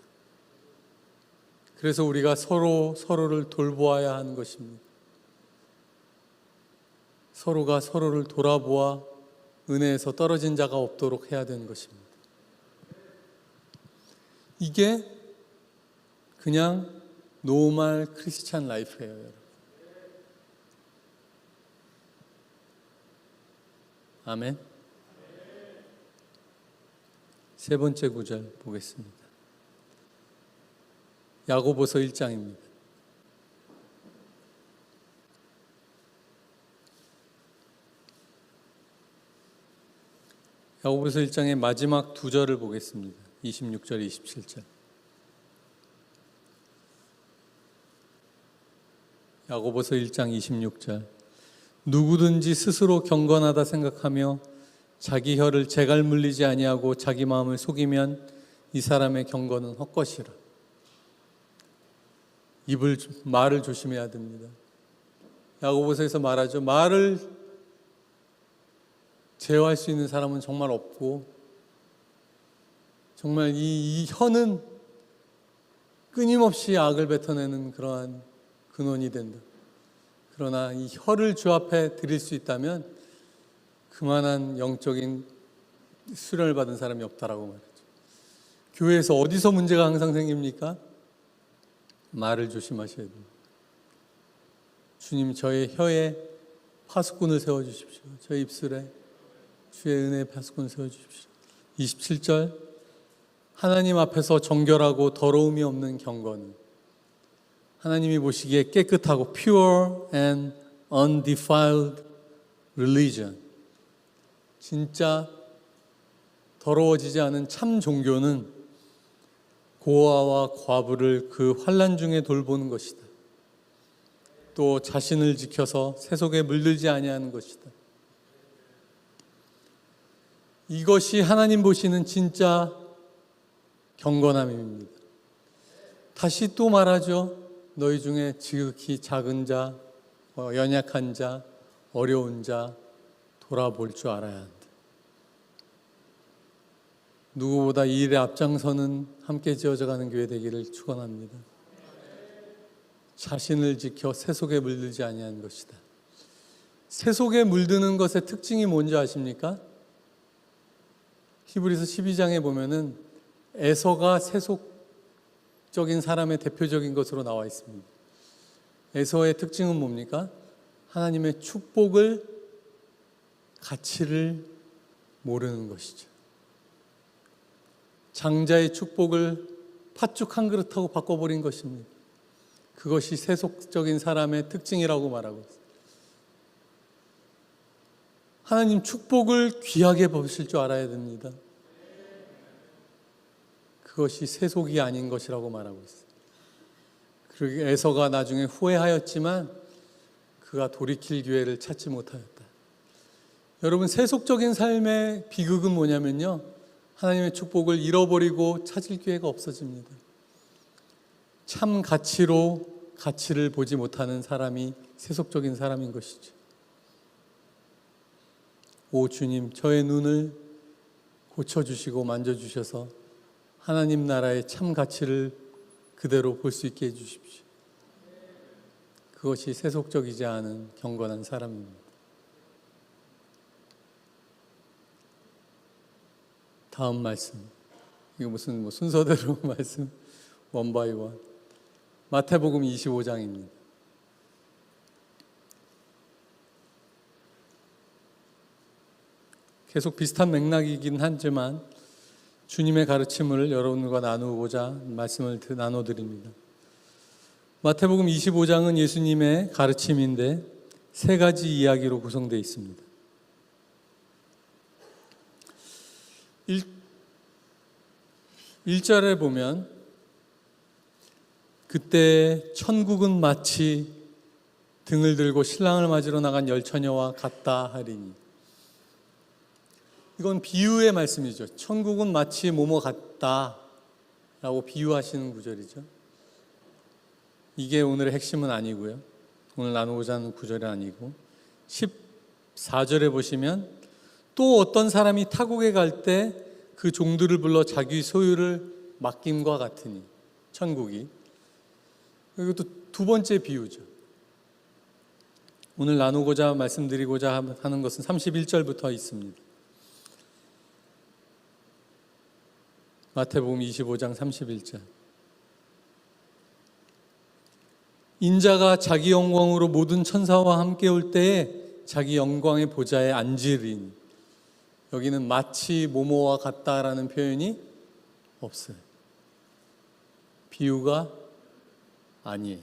그래서 우리가 서로를 돌보아야 하는 것입니다. 서로가 서로를 돌아보아 은혜에서 떨어진 자가 없도록 해야 되는 것입니다. 이게 그냥 노멀 크리스찬 라이프예요, 여러분. 아멘. 세 번째 구절 보겠습니다. 야고보서 1장입니다. 야고보서 1장의 마지막 두 절을 보겠습니다. 26절, 27절. 야고보서 1장 26절. 누구든지 스스로 경건하다 생각하며 자기 혀를 재갈 물리지 아니하고 자기 마음을 속이면 이 사람의 경건은 헛것이라. 말을 조심해야 됩니다. 야고보서에서 말하죠. 말을 제어할 수 있는 사람은 정말 없고, 정말 이 혀는 끊임없이 악을 뱉어내는 그러한 근원이 된다. 그러나 이 혀를 주 앞에 드릴 수 있다면 그만한 영적인 수련을 받은 사람이 없다라고 말했죠. 교회에서 어디서 문제가 항상 생깁니까? 말을 조심하셔야 됩니다. 주님, 저의 혀에 파수꾼을 세워주십시오. 저희 입술에 주의 은혜의 파수꾼을 세워주십시오. 27절, 하나님 앞에서 정결하고 더러움이 없는 경건은 하나님이 보시기에 깨끗하고 pure and undefiled religion, 진짜 더러워지지 않은 참 종교는 고아와 과부를 그 환난 중에 돌보는 것이다. 또 자신을 지켜서 세속에 물들지 아니하는 것이다. 이것이 하나님 보시는 진짜 경건함입니다. 다시 또 말하죠. 너희 중에 지극히 작은 자, 연약한 자, 어려운 자 돌아볼 줄 알아야 한다. 누구보다 이 일에 앞장서는 함께 지어져가는 교회 되기를 축원합니다. 자신을 지켜 세속에 물들지 아니하는 것이다. 세속에 물드는 것의 특징이 뭔지 아십니까? 히브리서 12장에 보면은 에서가 세속적인 사람의 대표적인 것으로 나와 있습니다. 에서의 특징은 뭡니까? 하나님의 축복을, 가치를 모르는 것이죠. 장자의 축복을 팥죽 한 그릇하고 바꿔버린 것입니다. 그것이 세속적인 사람의 특징이라고 말하고 있습니다. 하나님 축복을 귀하게 보실 줄 알아야 됩니다. 그것이 세속이 아닌 것이라고 말하고 있습니다. 그리고 에서가 나중에 후회하였지만 그가 돌이킬 기회를 찾지 못하였다. 여러분, 세속적인 삶의 비극은 뭐냐면요, 하나님의 축복을 잃어버리고 찾을 기회가 없어집니다. 참 가치로 가치를 보지 못하는 사람이 세속적인 사람인 것이죠. 오 주님, 저의 눈을 고쳐주시고 만져주셔서 하나님 나라의 참 가치를 그대로 볼 수 있게 해주십시오. 그것이 세속적이지 않은 경건한 사람입니다. 다음 말씀, 이거 무슨 순서대로 말씀 원바이 원. 마태복음 25장입니다. 계속 비슷한 맥락이긴 하지만 주님의 가르침을 여러분과 나누고자 말씀을 나눠드립니다. 마태복음 25장은 예수님의 가르침인데 세 가지 이야기로 구성되어 있습니다. 1절에 보면 그때 천국은 마치 등을 들고 신랑을 맞으러 나간 열처녀와 같다 하리니, 이건 비유의 말씀이죠. 천국은 마치 뭐뭐 같다 라고 비유하시는 구절이죠. 이게 오늘의 핵심은 아니고요, 오늘 나누고자 하는 구절이 아니고, 14절에 보시면 또 어떤 사람이 타국에 갈 때 그 종들을 불러 자기 소유를 맡김과 같으니, 천국이. 이것도 두 번째 비유죠. 오늘 나누고자 말씀드리고자 하는 것은 31절부터 있습니다. 마태복음 25장 31절. 인자가 자기 영광으로 모든 천사와 함께 올 때에 자기 영광의 보좌에 앉으리니, 여기는 마치 뭐뭐와 같다라는 표현이 없어요. 비유가 아니에요.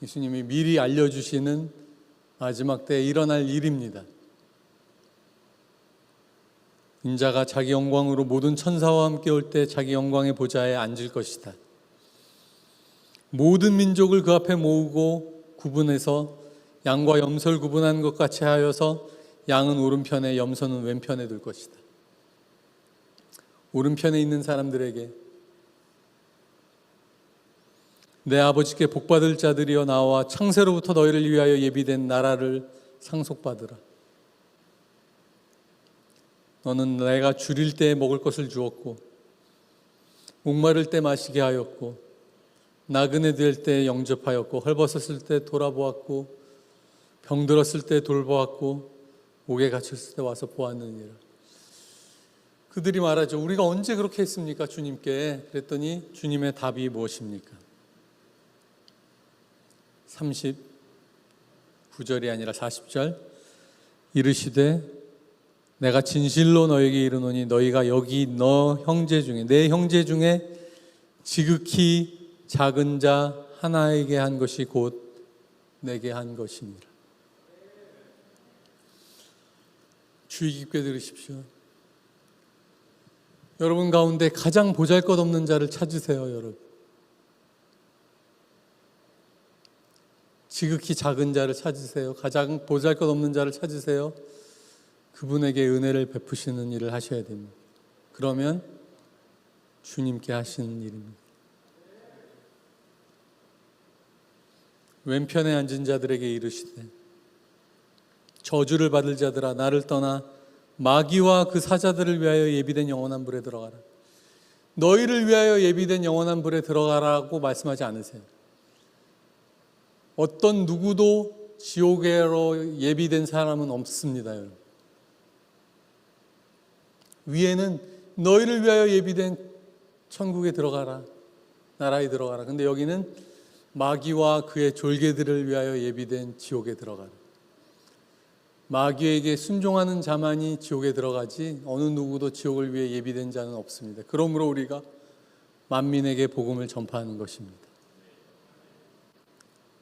예수님이 미리 알려주시는 마지막 때에 일어날 일입니다. 인자가 자기 영광으로 모든 천사와 함께 올 때 자기 영광의 보좌에 앉을 것이다. 모든 민족을 그 앞에 모으고 구분해서 양과 염소를 구분한 것 같이 하여서 양은 오른편에 염소는 왼편에 둘 것이다. 오른편에 있는 사람들에게 내 아버지께 복받을 자들이여 나와 창세로부터 너희를 위하여 예비된 나라를 상속받으라. 너는 내가 줄일 때 먹을 것을 주었고 목마를 때 마시게 하였고 나그네 될 때 영접하였고 헐벗었을 때 돌아보았고 병들었을 때 돌보았고 옥에 갇혔을 때 와서 보았느니라. 그들이 말하죠. 우리가 언제 그렇게 했습니까 주님께? 그랬더니 주님의 답이 무엇입니까? 39절이 아니라 40절 이르시되 내가 진실로 너에게 이르노니 너희가 여기 너 형제 중에 내 형제 중에 지극히 작은 자 하나에게 한 것이 곧 내게 한 것이니라. 주의 깊게 들으십시오. 여러분 가운데 가장 보잘것없는 자를 찾으세요, 여러분. 지극히 작은 자를 찾으세요. 가장 보잘것없는 자를 찾으세요. 그분에게 은혜를 베푸시는 일을 하셔야 됩니다. 그러면 주님께 하시는 일입니다. 왼편에 앉은 자들에게 이르시되 저주를 받을 자들아 나를 떠나 마귀와 그 사자들을 위하여 예비된 영원한 불에 들어가라. 너희를 위하여 예비된 영원한 불에 들어가라고 말씀하지 않으세요. 어떤 누구도 지옥으로 예비된 사람은 없습니다, 여러분. 위에는 너희를 위하여 예비된 천국에 들어가라, 나라에 들어가라. 근데 여기는 마귀와 그의 졸개들을 위하여 예비된 지옥에 들어가라. 마귀에게 순종하는 자만이 지옥에 들어가지 어느 누구도 지옥을 위해 예비된 자는 없습니다. 그러므로 우리가 만민에게 복음을 전파하는 것입니다.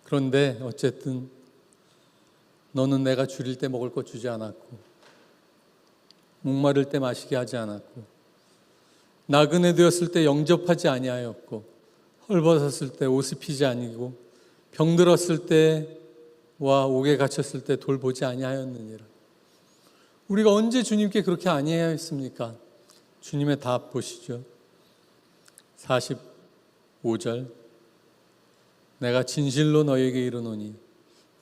그런데 어쨌든 너는 내가 줄일 때 먹을 것 주지 않았고 목마를 때 마시게 하지 않았고 나그네 되었을 때 영접하지 아니하였고 헐벗었을 때 옷을 피지 아니고 병들었을 때와 옥에 갇혔을 때 돌보지 아니하였느니라. 우리가 언제 주님께 그렇게 아니하였습니까? 주님의 답 보시죠. 45절 내가 진실로 너에게 이르노니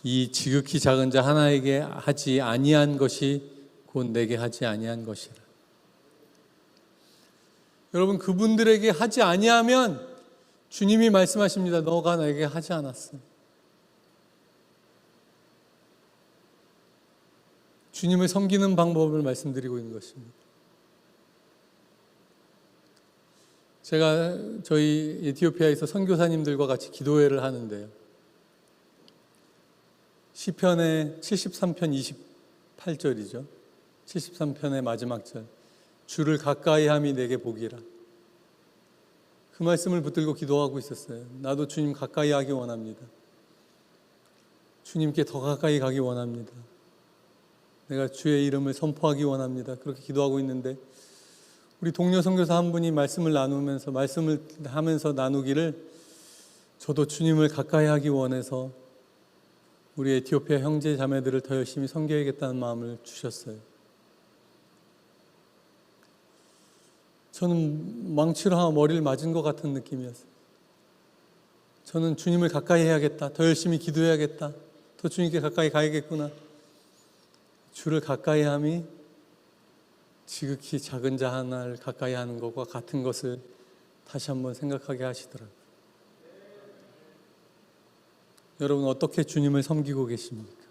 이 지극히 작은 자 하나에게 하지 아니한 것이 곧 내게 하지 아니한 것이라. 여러분 그분들에게 하지 아니하면 주님이 말씀하십니다. 너가 나에게 하지 않았어. 주님을 섬기는 방법을 말씀드리고 있는 것입니다. 제가 저희 에티오피아에서 선교사님들과 같이 기도회를 하는데요. 시편의 73편 28절이죠. 73편의 마지막 절. 주를 가까이 함이 내게 복이라. 그 말씀을 붙들고 기도하고 있었어요. 나도 주님 가까이 하기 원합니다. 주님께 더 가까이 가기 원합니다. 내가 주의 이름을 선포하기 원합니다. 그렇게 기도하고 있는데 우리 동료 선교사 한 분이 말씀을 하면서 나누기를 저도 주님을 가까이 하기 원해서 우리 에티오피아 형제 자매들을 더 열심히 섬겨야겠다는 마음을 주셨어요. 저는 망치로 머리를 맞은 것 같은 느낌이었어요. 저는 주님을 가까이 해야겠다. 더 열심히 기도해야겠다. 더 주님께 가까이 가야겠구나. 주를 가까이 함이 지극히 작은 자 하나를 가까이 하는 것과 같은 것을 다시 한번 생각하게 하시더라고요. 여러분 어떻게 주님을 섬기고 계십니까?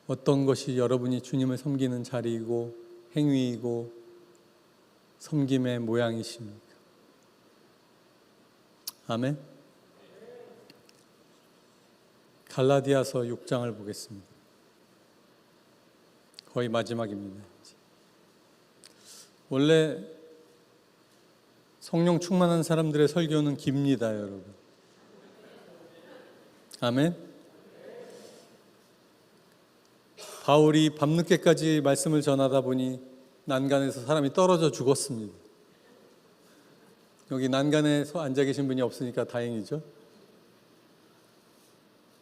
어떤 것이 여러분이 주님을 섬기는 자리이고 행위이고 섬김의 모양이십니까? 아멘. 갈라디아서 6장을 보겠습니다. 거의 마지막입니다. 원래 성령 충만한 사람들의 설교는 깁니다, 여러분. 아멘. 바울이 밤늦게까지 말씀을 전하다 보니 난간에서 사람이 떨어져 죽었습니다. 여기 난간에 앉아 계신 분이 없으니까 다행이죠.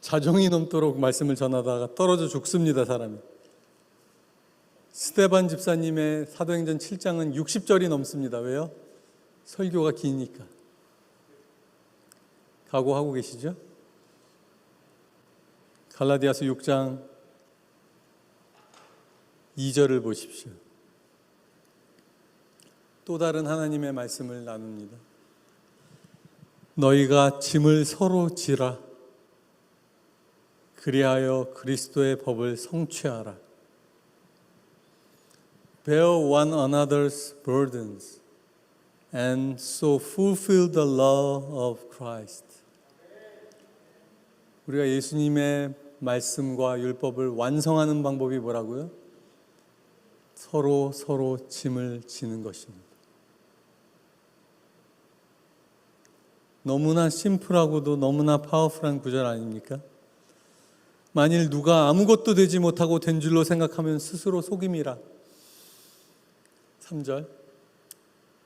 자정이 넘도록 말씀을 전하다가 떨어져 죽습니다, 사람이. 스데반 집사님의 사도행전 7장은 60절이 넘습니다. 왜요? 설교가 기니까. 각오하고 계시죠? 갈라디아서 6장 2절을 보십시오. 또 다른 하나님의 말씀을 나눕니다. 너희가 짐을 서로 지라. 그리하여 그리스도의 법을 성취하라. Bear one another's burdens and so fulfill the law of Christ. 우리가 예수님의 말씀과 율법을 완성하는 방법이 뭐라고요? 서로 짐을 지는 것입니다. 너무나 심플하고도 너무나 파워풀한 구절 아닙니까? 만일 누가 아무것도 되지 못하고 된 줄로 생각하면 스스로 속임이라. 3절,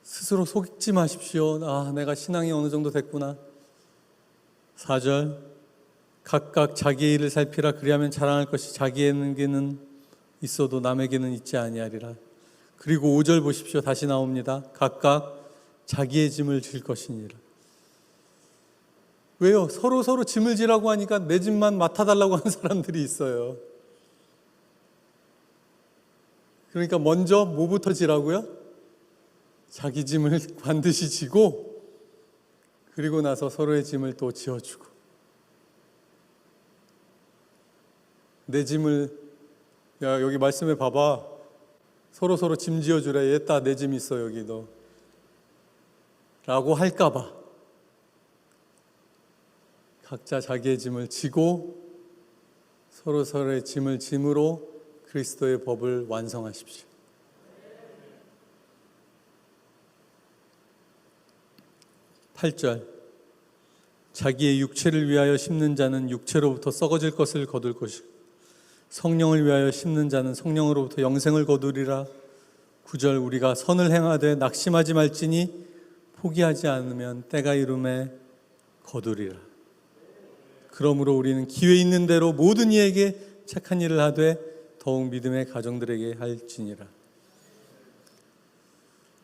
스스로 속지 마십시오. 내가 신앙이 어느 정도 됐구나. 4절, 각각 자기의 일을 살피라. 그리하면 자랑할 것이 자기에게는 있어도 남에게는 있지 아니하리라. 그리고 5절 보십시오. 다시 나옵니다. 각각 자기의 짐을 질 것이니라. 왜요? 서로 짐을 지라고 하니까 내 짐만 맡아달라고 하는 사람들이 있어요. 그러니까 먼저 뭐부터 지라고요? 자기 짐을 반드시 지고, 그리고 나서 서로의 짐을 또 지어주고. 내 짐을, 야, 여기 말씀에 봐봐. 서로 짐 지어주래. 얘따 내 짐 있어 여기 너. 라고 할까봐 각자 자기의 짐을 지고 서로의 짐을 짐으로 그리스도의 법을 완성하십시오. 8절, 자기의 육체를 위하여 심는 자는 육체로부터 썩어질 것을 거둘 것이고 성령을 위하여 심는 자는 성령으로부터 영생을 거두리라. 9절, 우리가 선을 행하되 낙심하지 말지니 포기하지 않으면 때가 이름에 거두리라. 그러므로 우리는 기회 있는 대로 모든 이에게 착한 일을 하되 더욱 믿음의 가정들에게 할지니라.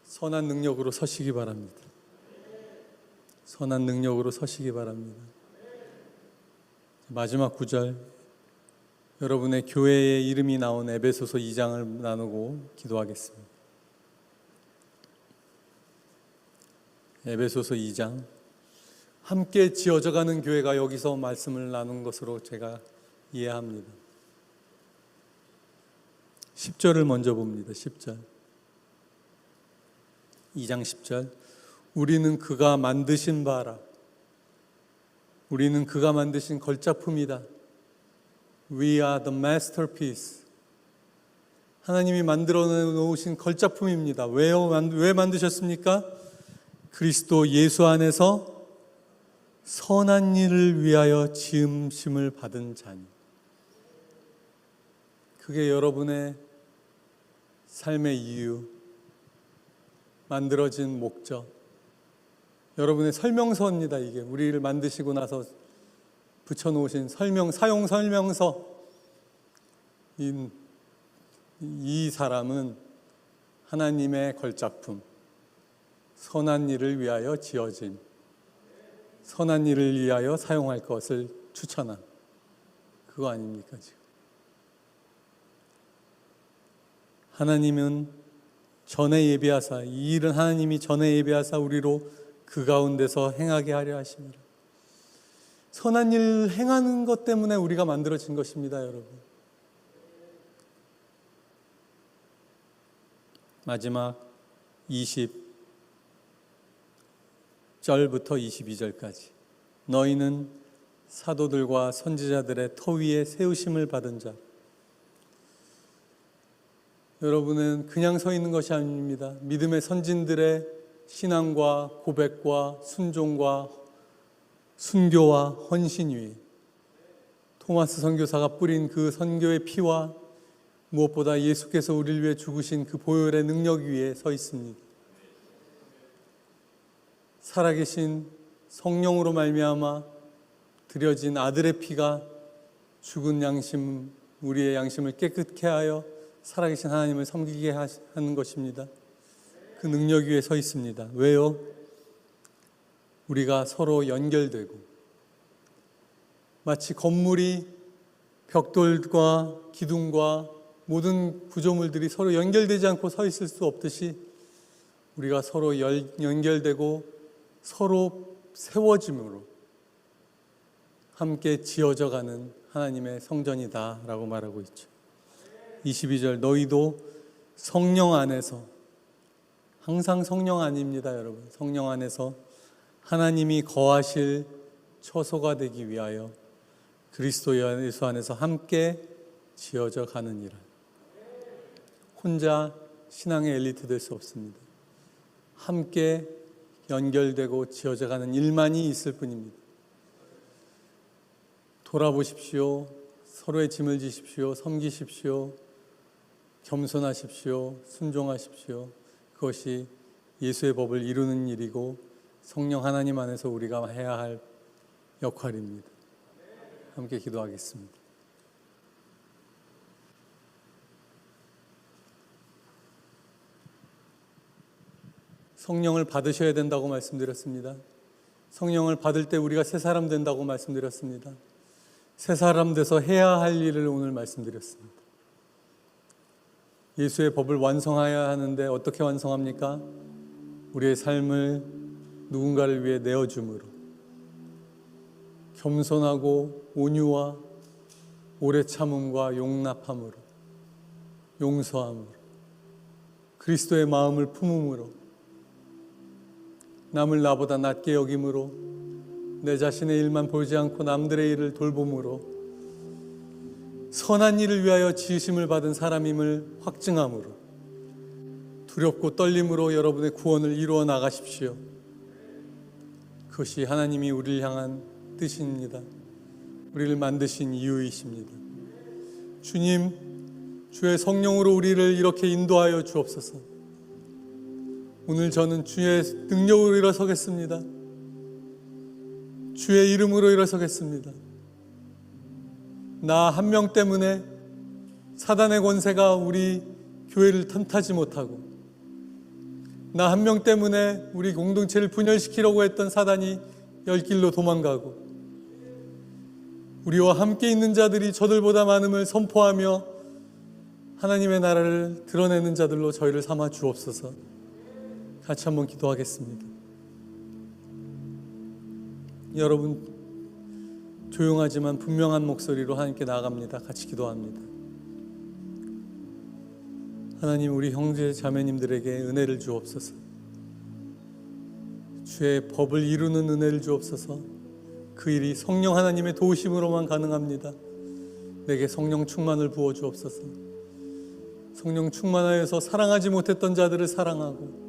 선한 능력으로 서시기 바랍니다. 선한 능력으로 서시기 바랍니다. 마지막 9절, 여러분의 교회의 이름이 나온 에베소서 2장을 나누고 기도하겠습니다. 에베소서 2장, 함께 지어져가는 교회가 여기서 말씀을 나눈 것으로 제가 이해합니다. 10절을 먼저 봅니다. 10절, 2장 10절, 우리는 그가 만드신 바라. 우리는 그가 만드신 걸작품이다. We are the masterpiece. 하나님이 만들어 놓으신 걸작품입니다. 왜 만드셨습니까? 그리스도 예수 안에서 선한 일을 위하여 지음심을 받은 자니. 그게 여러분의 삶의 이유, 만들어진 목적, 여러분의 설명서입니다. 이게 우리를 만드시고 나서 붙여놓으신 사용 설명서. 이 사람은 하나님의 걸작품, 선한 일을 위하여 지어진, 선한 일을 위하여 사용할 것을 추천한, 그거 아닙니까 지금? 하나님은 전에 예비하사, 이 일은 하나님이 전에 예비하사 우리로 그 가운데서 행하게 하려 하십니다. 선한 일을 행하는 것 때문에 우리가 만들어진 것입니다, 여러분. 마지막 20절부터 22절까지, 너희는 사도들과 선지자들의 터 위에 세우심을 받은 자. 여러분은 그냥 서 있는 것이 아닙니다. 믿음의 선진들의 신앙과 고백과 순종과 순교와 헌신 위에, 토마스 선교사가 뿌린 그 선교의 피와 무엇보다 예수께서 우리를 위해 죽으신 그 보혈의 능력 위에 서 있습니다. 살아계신 성령으로 말미암아 드려진 아들의 피가 죽은 양심, 우리의 양심을 깨끗게 하여 살아계신 하나님을 섬기게 하는 것입니다. 그 능력 위에 서 있습니다. 왜요? 우리가 서로 연결되고, 마치 건물이 벽돌과 기둥과 모든 구조물들이 서로 연결되지 않고 서 있을 수 없듯이 우리가 서로 연결되고 서로 세워짐으로 함께 지어져가는 하나님의 성전이다 라고 말하고 있죠. 22절, 너희도 성령 안에서, 항상 성령 안입니다 여러분. 성령 안에서 하나님이 거하실 처소가 되기 위하여 그리스도 예수 안에서 함께 지어져 가느니라. 혼자 신앙의 엘리트 될 수 없습니다. 함께 연결되고 지어져 가는 일만이 있을 뿐입니다. 돌아보십시오. 서로의 짐을 지십시오. 섬기십시오. 겸손하십시오. 순종하십시오. 그것이 예수의 법을 이루는 일이고 성령 하나님 안에서 우리가 해야 할 역할입니다. 함께 기도하겠습니다. 성령을 받으셔야 된다고 말씀드렸습니다. 성령을 받을 때 우리가 새 사람 된다고 말씀드렸습니다. 새 사람 돼서 해야 할 일을 오늘 말씀드렸습니다. 예수의 법을 완성해야 하는데 어떻게 완성합니까? 우리의 삶을 누군가를 위해 내어줌으로, 겸손하고 온유와 오래 참음과 용납함으로, 용서함으로, 그리스도의 마음을 품음으로, 남을 나보다 낮게 여김으로, 내 자신의 일만 보지 않고 남들의 일을 돌봄으로, 선한 일을 위하여 지으심을 받은 사람임을 확증함으로, 두렵고 떨림으로 여러분의 구원을 이루어 나가십시오. 그것이 하나님이 우리를 향한 뜻입니다. 우리를 만드신 이유이십니다. 주님, 주의 성령으로 우리를 이렇게 인도하여 주옵소서. 오늘 저는 주의 능력으로 일어서겠습니다. 주의 이름으로 일어서겠습니다. 나 한 명 때문에 사단의 권세가 우리 교회를 틈타지 못하고, 나 한 명 때문에 우리 공동체를 분열시키려고 했던 사단이 열 길로 도망가고, 우리와 함께 있는 자들이 저들보다 많음을 선포하며 하나님의 나라를 드러내는 자들로 저희를 삼아 주옵소서. 같이 한번 기도하겠습니다. 여러분, 조용하지만 분명한 목소리로 하나님께 나아갑니다. 같이 기도합니다. 하나님, 우리 형제 자매님들에게 은혜를 주옵소서. 주의 법을 이루는 은혜를 주옵소서. 그 일이 성령 하나님의 도우심으로만 가능합니다. 내게 성령 충만을 부어 주옵소서. 성령 충만하여서 사랑하지 못했던 자들을 사랑하고,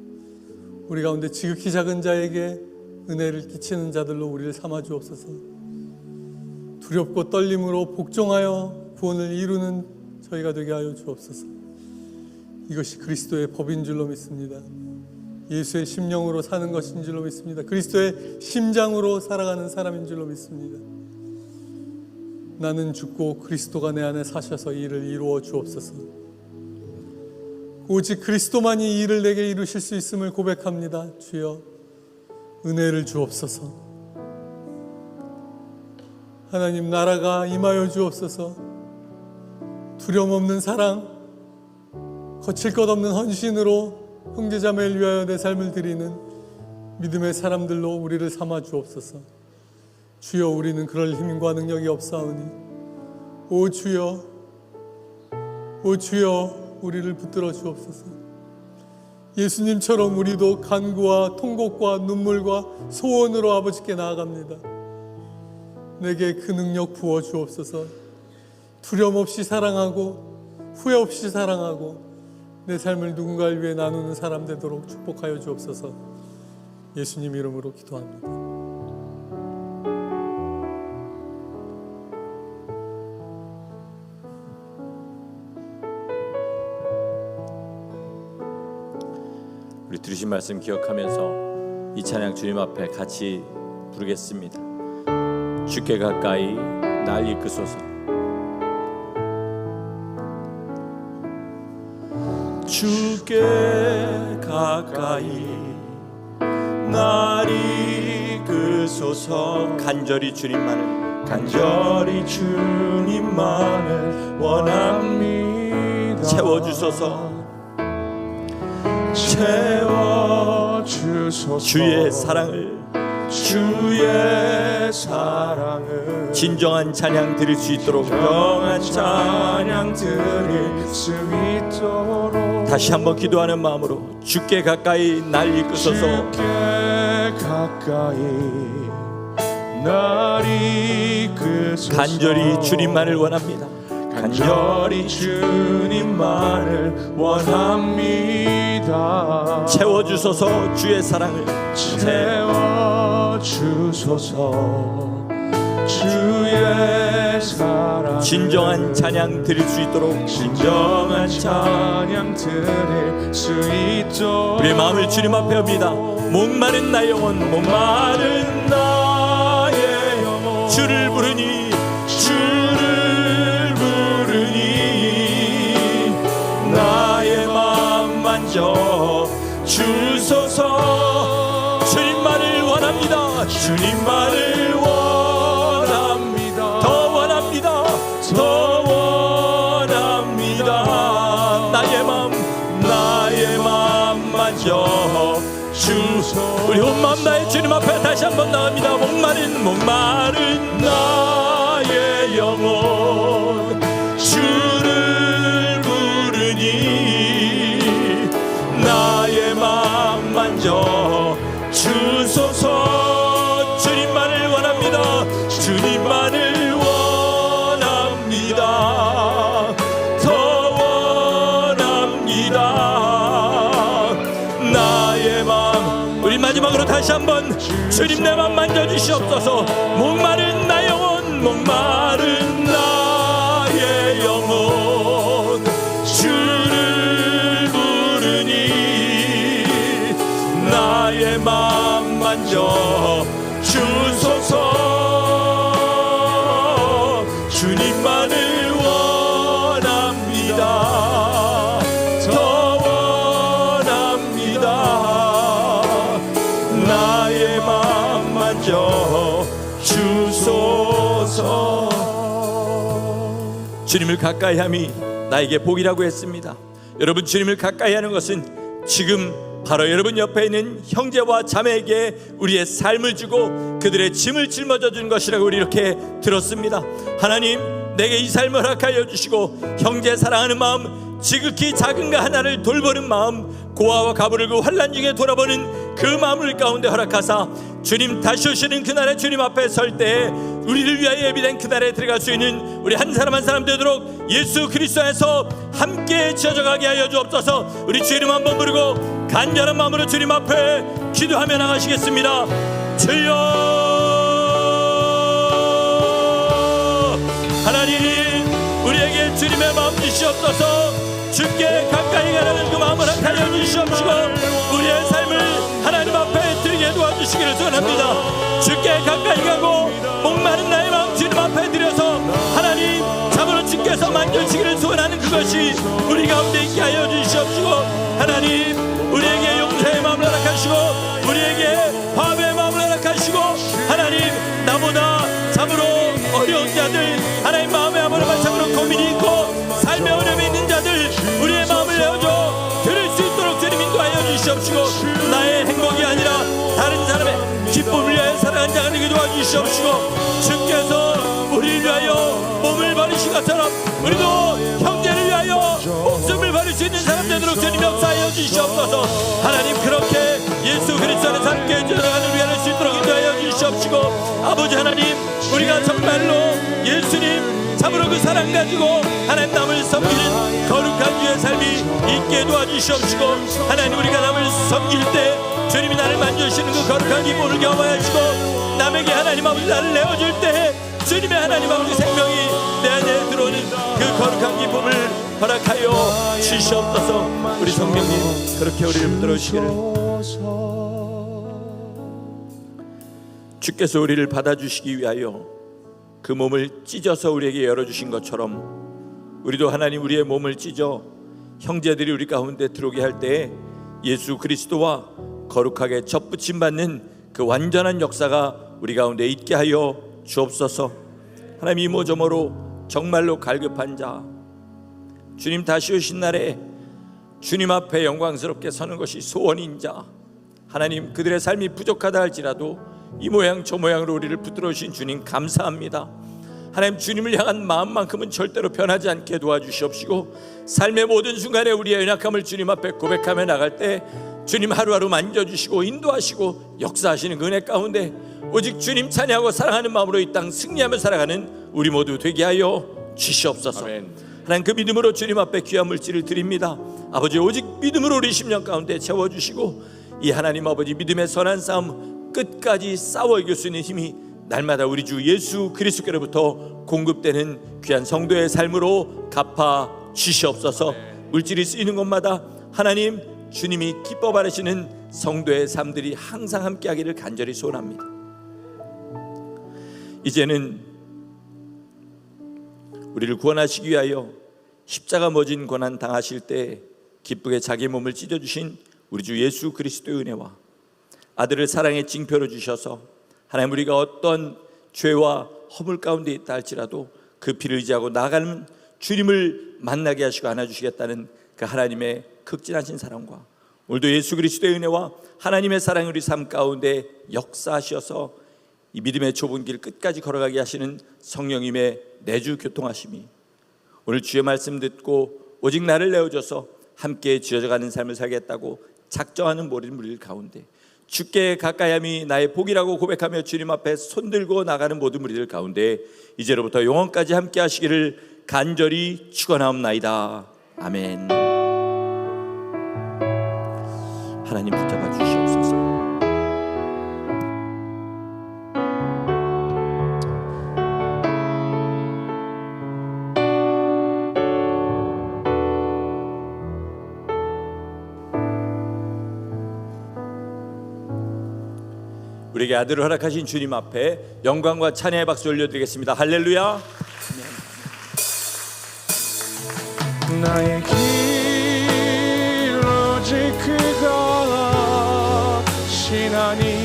우리 가운데 지극히 작은 자에게 은혜를 끼치는 자들로 우리를 삼아 주옵소서. 두렵고 떨림으로 복종하여 구원을 이루는 저희가 되게 하여 주옵소서. 이것이 그리스도의 법인 줄로 믿습니다. 예수의 심령으로 사는 것인 줄로 믿습니다. 그리스도의 심장으로 살아가는 사람인 줄로 믿습니다. 나는 죽고 그리스도가 내 안에 사셔서 이 일을 이루어 주옵소서. 오직 그리스도만이 이 일을 내게 이루실 수 있음을 고백합니다. 주여, 은혜를 주옵소서. 하나님, 나라가 임하여 주옵소서. 두려움 없는 사랑, 거칠 것 없는 헌신으로 형제자매를 위하여 내 삶을 드리는 믿음의 사람들로 우리를 삼아 주옵소서. 주여, 우리는 그럴 힘과 능력이 없사오니 오 주여, 오 주여, 우리를 붙들어 주옵소서. 예수님처럼 우리도 간구와 통곡과 눈물과 소원으로 아버지께 나아갑니다. 내게 그 능력 부어 주옵소서. 두려움 없이 사랑하고 후회 없이 사랑하고 내 삶을 누군가를 위해 나누는 사람 되도록 축복하여 주옵소서. 예수님 이름으로 기도합니다. 우리 들으신 말씀 기억하면서 이 찬양 주님 앞에 같이 부르겠습니다. 주께 가까이 날 이끄소서. 주께 가까이 날 이끄소서. 간절히 주님만을 원합니다. 채워주소서. 주의 사랑을 진정한 찬양 드릴 수 있도록 다시 한번 기도하는 마음으로 주께 가까이 날 이끄소서. 주께 가까이 날 이끄소서. 간절히 주님만을 원합니다. 간절히 주님만을 원합니다. 채워주소서 주의 사랑을. 채워주소서 주의 사랑. 진정한 찬양 드릴 수 있도록, 진정한 찬양 드릴 수 있도록 우리의 마음을 주님 앞에 옵니다. 목마른 나의 영혼, 목마른 나의 영혼 주를 부르니, 주를 부르니 나의 마음 만져 주소서. 주님만을 원합니다. 주님만을 원합니다. 더 원합니다. 더 원합니다. 나의 마음 만져 주소서. 우리 온 마음 나의 주님 앞에 다시 한번 나갑니다. 목마른 나의 영혼 주를 부르니 나의 마음 만져 주소서. 주님만을 원합니다. 주님만을 원합니다. 더 원합니다. 나의 마음. 우리 마지막으로 다시 한번 주님 내 맘 만져주시옵소서. 목마른 나의 영혼, 목마른 나의 영혼 주를 부르니 나의 마음 만져 주소서. 주님만을 원합니다. 더 원합니다. 나의 마음 만져 주소서. 주님을 가까이 함이 나에게 복이라고 했습니다. 여러분, 주님을 가까이 하는 것은 지금 바로 여러분 옆에 있는 형제와 자매에게 우리의 삶을 주고 그들의 짐을 짊어져 준 것이라고 우리 이렇게 들었습니다. 하나님, 내게 이 삶을 허락하여 주시고 형제 사랑하는 마음, 지극히 작은 거 하나를 돌보는 마음, 고아와 가부를 그 환난 중에 돌아보는 그 마음을 가운데 허락하사 주님 다시 오시는 그날에 주님 앞에 설 때 우리를 위하여 예비된 그날에 들어갈 수 있는 우리 한 사람 한 사람 되도록 예수 그리스도에서 함께 지어져 가게 하여 주옵소서. 우리 주 이름 한번 부르고 간절한 마음으로 주님 앞에 기도하며 나가시겠습니다. 주여, 하나님, 우리에게 주님의 마음 주시옵소서. 주께 가까이 가라는 그 마음을 허락하여 주시옵시고 우리의 삶을 하나님 앞에 드리게 도와주시기를 소원합니다. 주께 가까이 가고 목마른 나의 마음 주님 앞에 드려서 하나님 참으로 주께서 만져주시기를 소원하는 그것이 우리 가운데 있게 하여 주시옵시고, 하나님 우리에게 용서의 마음을 허락하시고 우리에게 화합의 마음을 허락하시고, 하나님 나보다 참으로 어려운 자들, 하나님 마음의 아무런 참으로 고민이 있고 삶의 어려움이 있는 자들, 우리의 마음을 내어줘 들을 수 있도록 주님 인도하여 주시옵시고, 나의 행복이 아니라 다른 사람의 기쁨을 위하여 살아가는 자가 되게 도와주시옵시고, 주께서 우리를 위하여 몸을 버리신 것처럼 우리도 형제를 위하여 목숨을 버릴 수 있는 사람 되도록 주님 역사하여 주시옵소서. 하나님, 그렇게 예수 그리스도 안에서 함께 들어가는 위하여 수 있도록 인도하여 주시옵시고, 아버지 하나님, 우리가 정말로 예수님 참으로 그 사랑 가지고 하나님 남을 섬기는 거룩한 주의 삶이 있게 도와주시옵시고, 하나님 우리가 남을 섬길 때 주님이 나를 만져주시는 그 거룩한 기쁨을 경험하시고, 남에게 하나님 아버지 나를 내어줄 때 주님의 하나님 아버지 생명이 내 안에 들어오는 그 거룩한 기쁨을 허락하여 주시옵소서. 우리 성령님 그렇게 우리를 붙들어 주시기를. 주께서 우리를 받아주시기 위하여 그 몸을 찢어서 우리에게 열어주신 것처럼 우리도 하나님 우리의 몸을 찢어 형제들이 우리 가운데 들어오게 할 때에 예수 그리스도와 거룩하게 접붙임 받는 그 완전한 역사가 우리 가운데 있게 하여 주옵소서. 하나님, 이모저모로 정말로 갈급한 자, 주님 다시 오신 날에 주님 앞에 영광스럽게 서는 것이 소원인 자, 하나님 그들의 삶이 부족하다 할지라도 이 모양 저 모양으로 우리를 붙들어 주신 주님 감사합니다. 하나님, 주님을 향한 마음만큼은 절대로 변하지 않게 도와주시옵시고, 삶의 모든 순간에 우리의 연약함을 주님 앞에 고백하며 나갈 때 주님 하루하루 만져주시고 인도하시고 역사하시는 그 은혜 가운데 오직 주님 찬양하고 사랑하는 마음으로 이 땅 승리하며 살아가는 우리 모두 되게 하여 주시옵소서. 하나님, 그 믿음으로 주님 앞에 귀한 물질을 드립니다. 아버지, 오직 믿음으로 우리 심령 가운데 채워주시고 이 하나님 아버지 믿음의 선한 싸움 끝까지 싸워 이길 수 있는 힘이 날마다 우리 주 예수 그리스도께로부터 공급되는 귀한 성도의 삶으로 갚아 주시옵소서. 물질이 쓰이는 곳마다 하나님 주님이 기뻐 바라시는 성도의 삶들이 항상 함께하기를 간절히 소원합니다. 이제는 우리를 구원하시기 위하여 십자가 모진 고난 당하실 때 기쁘게 자기 몸을 찢어주신 우리 주 예수 그리스도의 은혜와 아들을 사랑의 징표로 주셔서 하나님, 우리가 어떤 죄와 허물 가운데 있다 할지라도 그 피를 의지하고 나아가는 주님을 만나게 하시고 안아주시겠다는 그 하나님의 극진하신 사랑과 오늘도 예수 그리스도의 은혜와 하나님의 사랑이 우리 삶 가운데 역사하셔서 이 믿음의 좁은 길 끝까지 걸어가게 하시는 성령님의 내주 교통하심이 오늘 주의 말씀 듣고 오직 나를 내어줘서 함께 지어져가는 삶을 살겠다고 작정하는 모든 우리 가운데 주께 가까이함이 나의 복이라고 고백하며 주님 앞에 손들고 나가는 모든 우리들 가운데 이제로부터 영원까지 함께 하시기를 간절히 축원하옵나이다. 아멘. 하나님 붙잡아 주시옵소서. 우리에게 아들을 허락하신 주님 앞에 영광과 찬양의 박수 올려드리겠습니다. 할렐루야. 나의 길 오직 그것이 하나님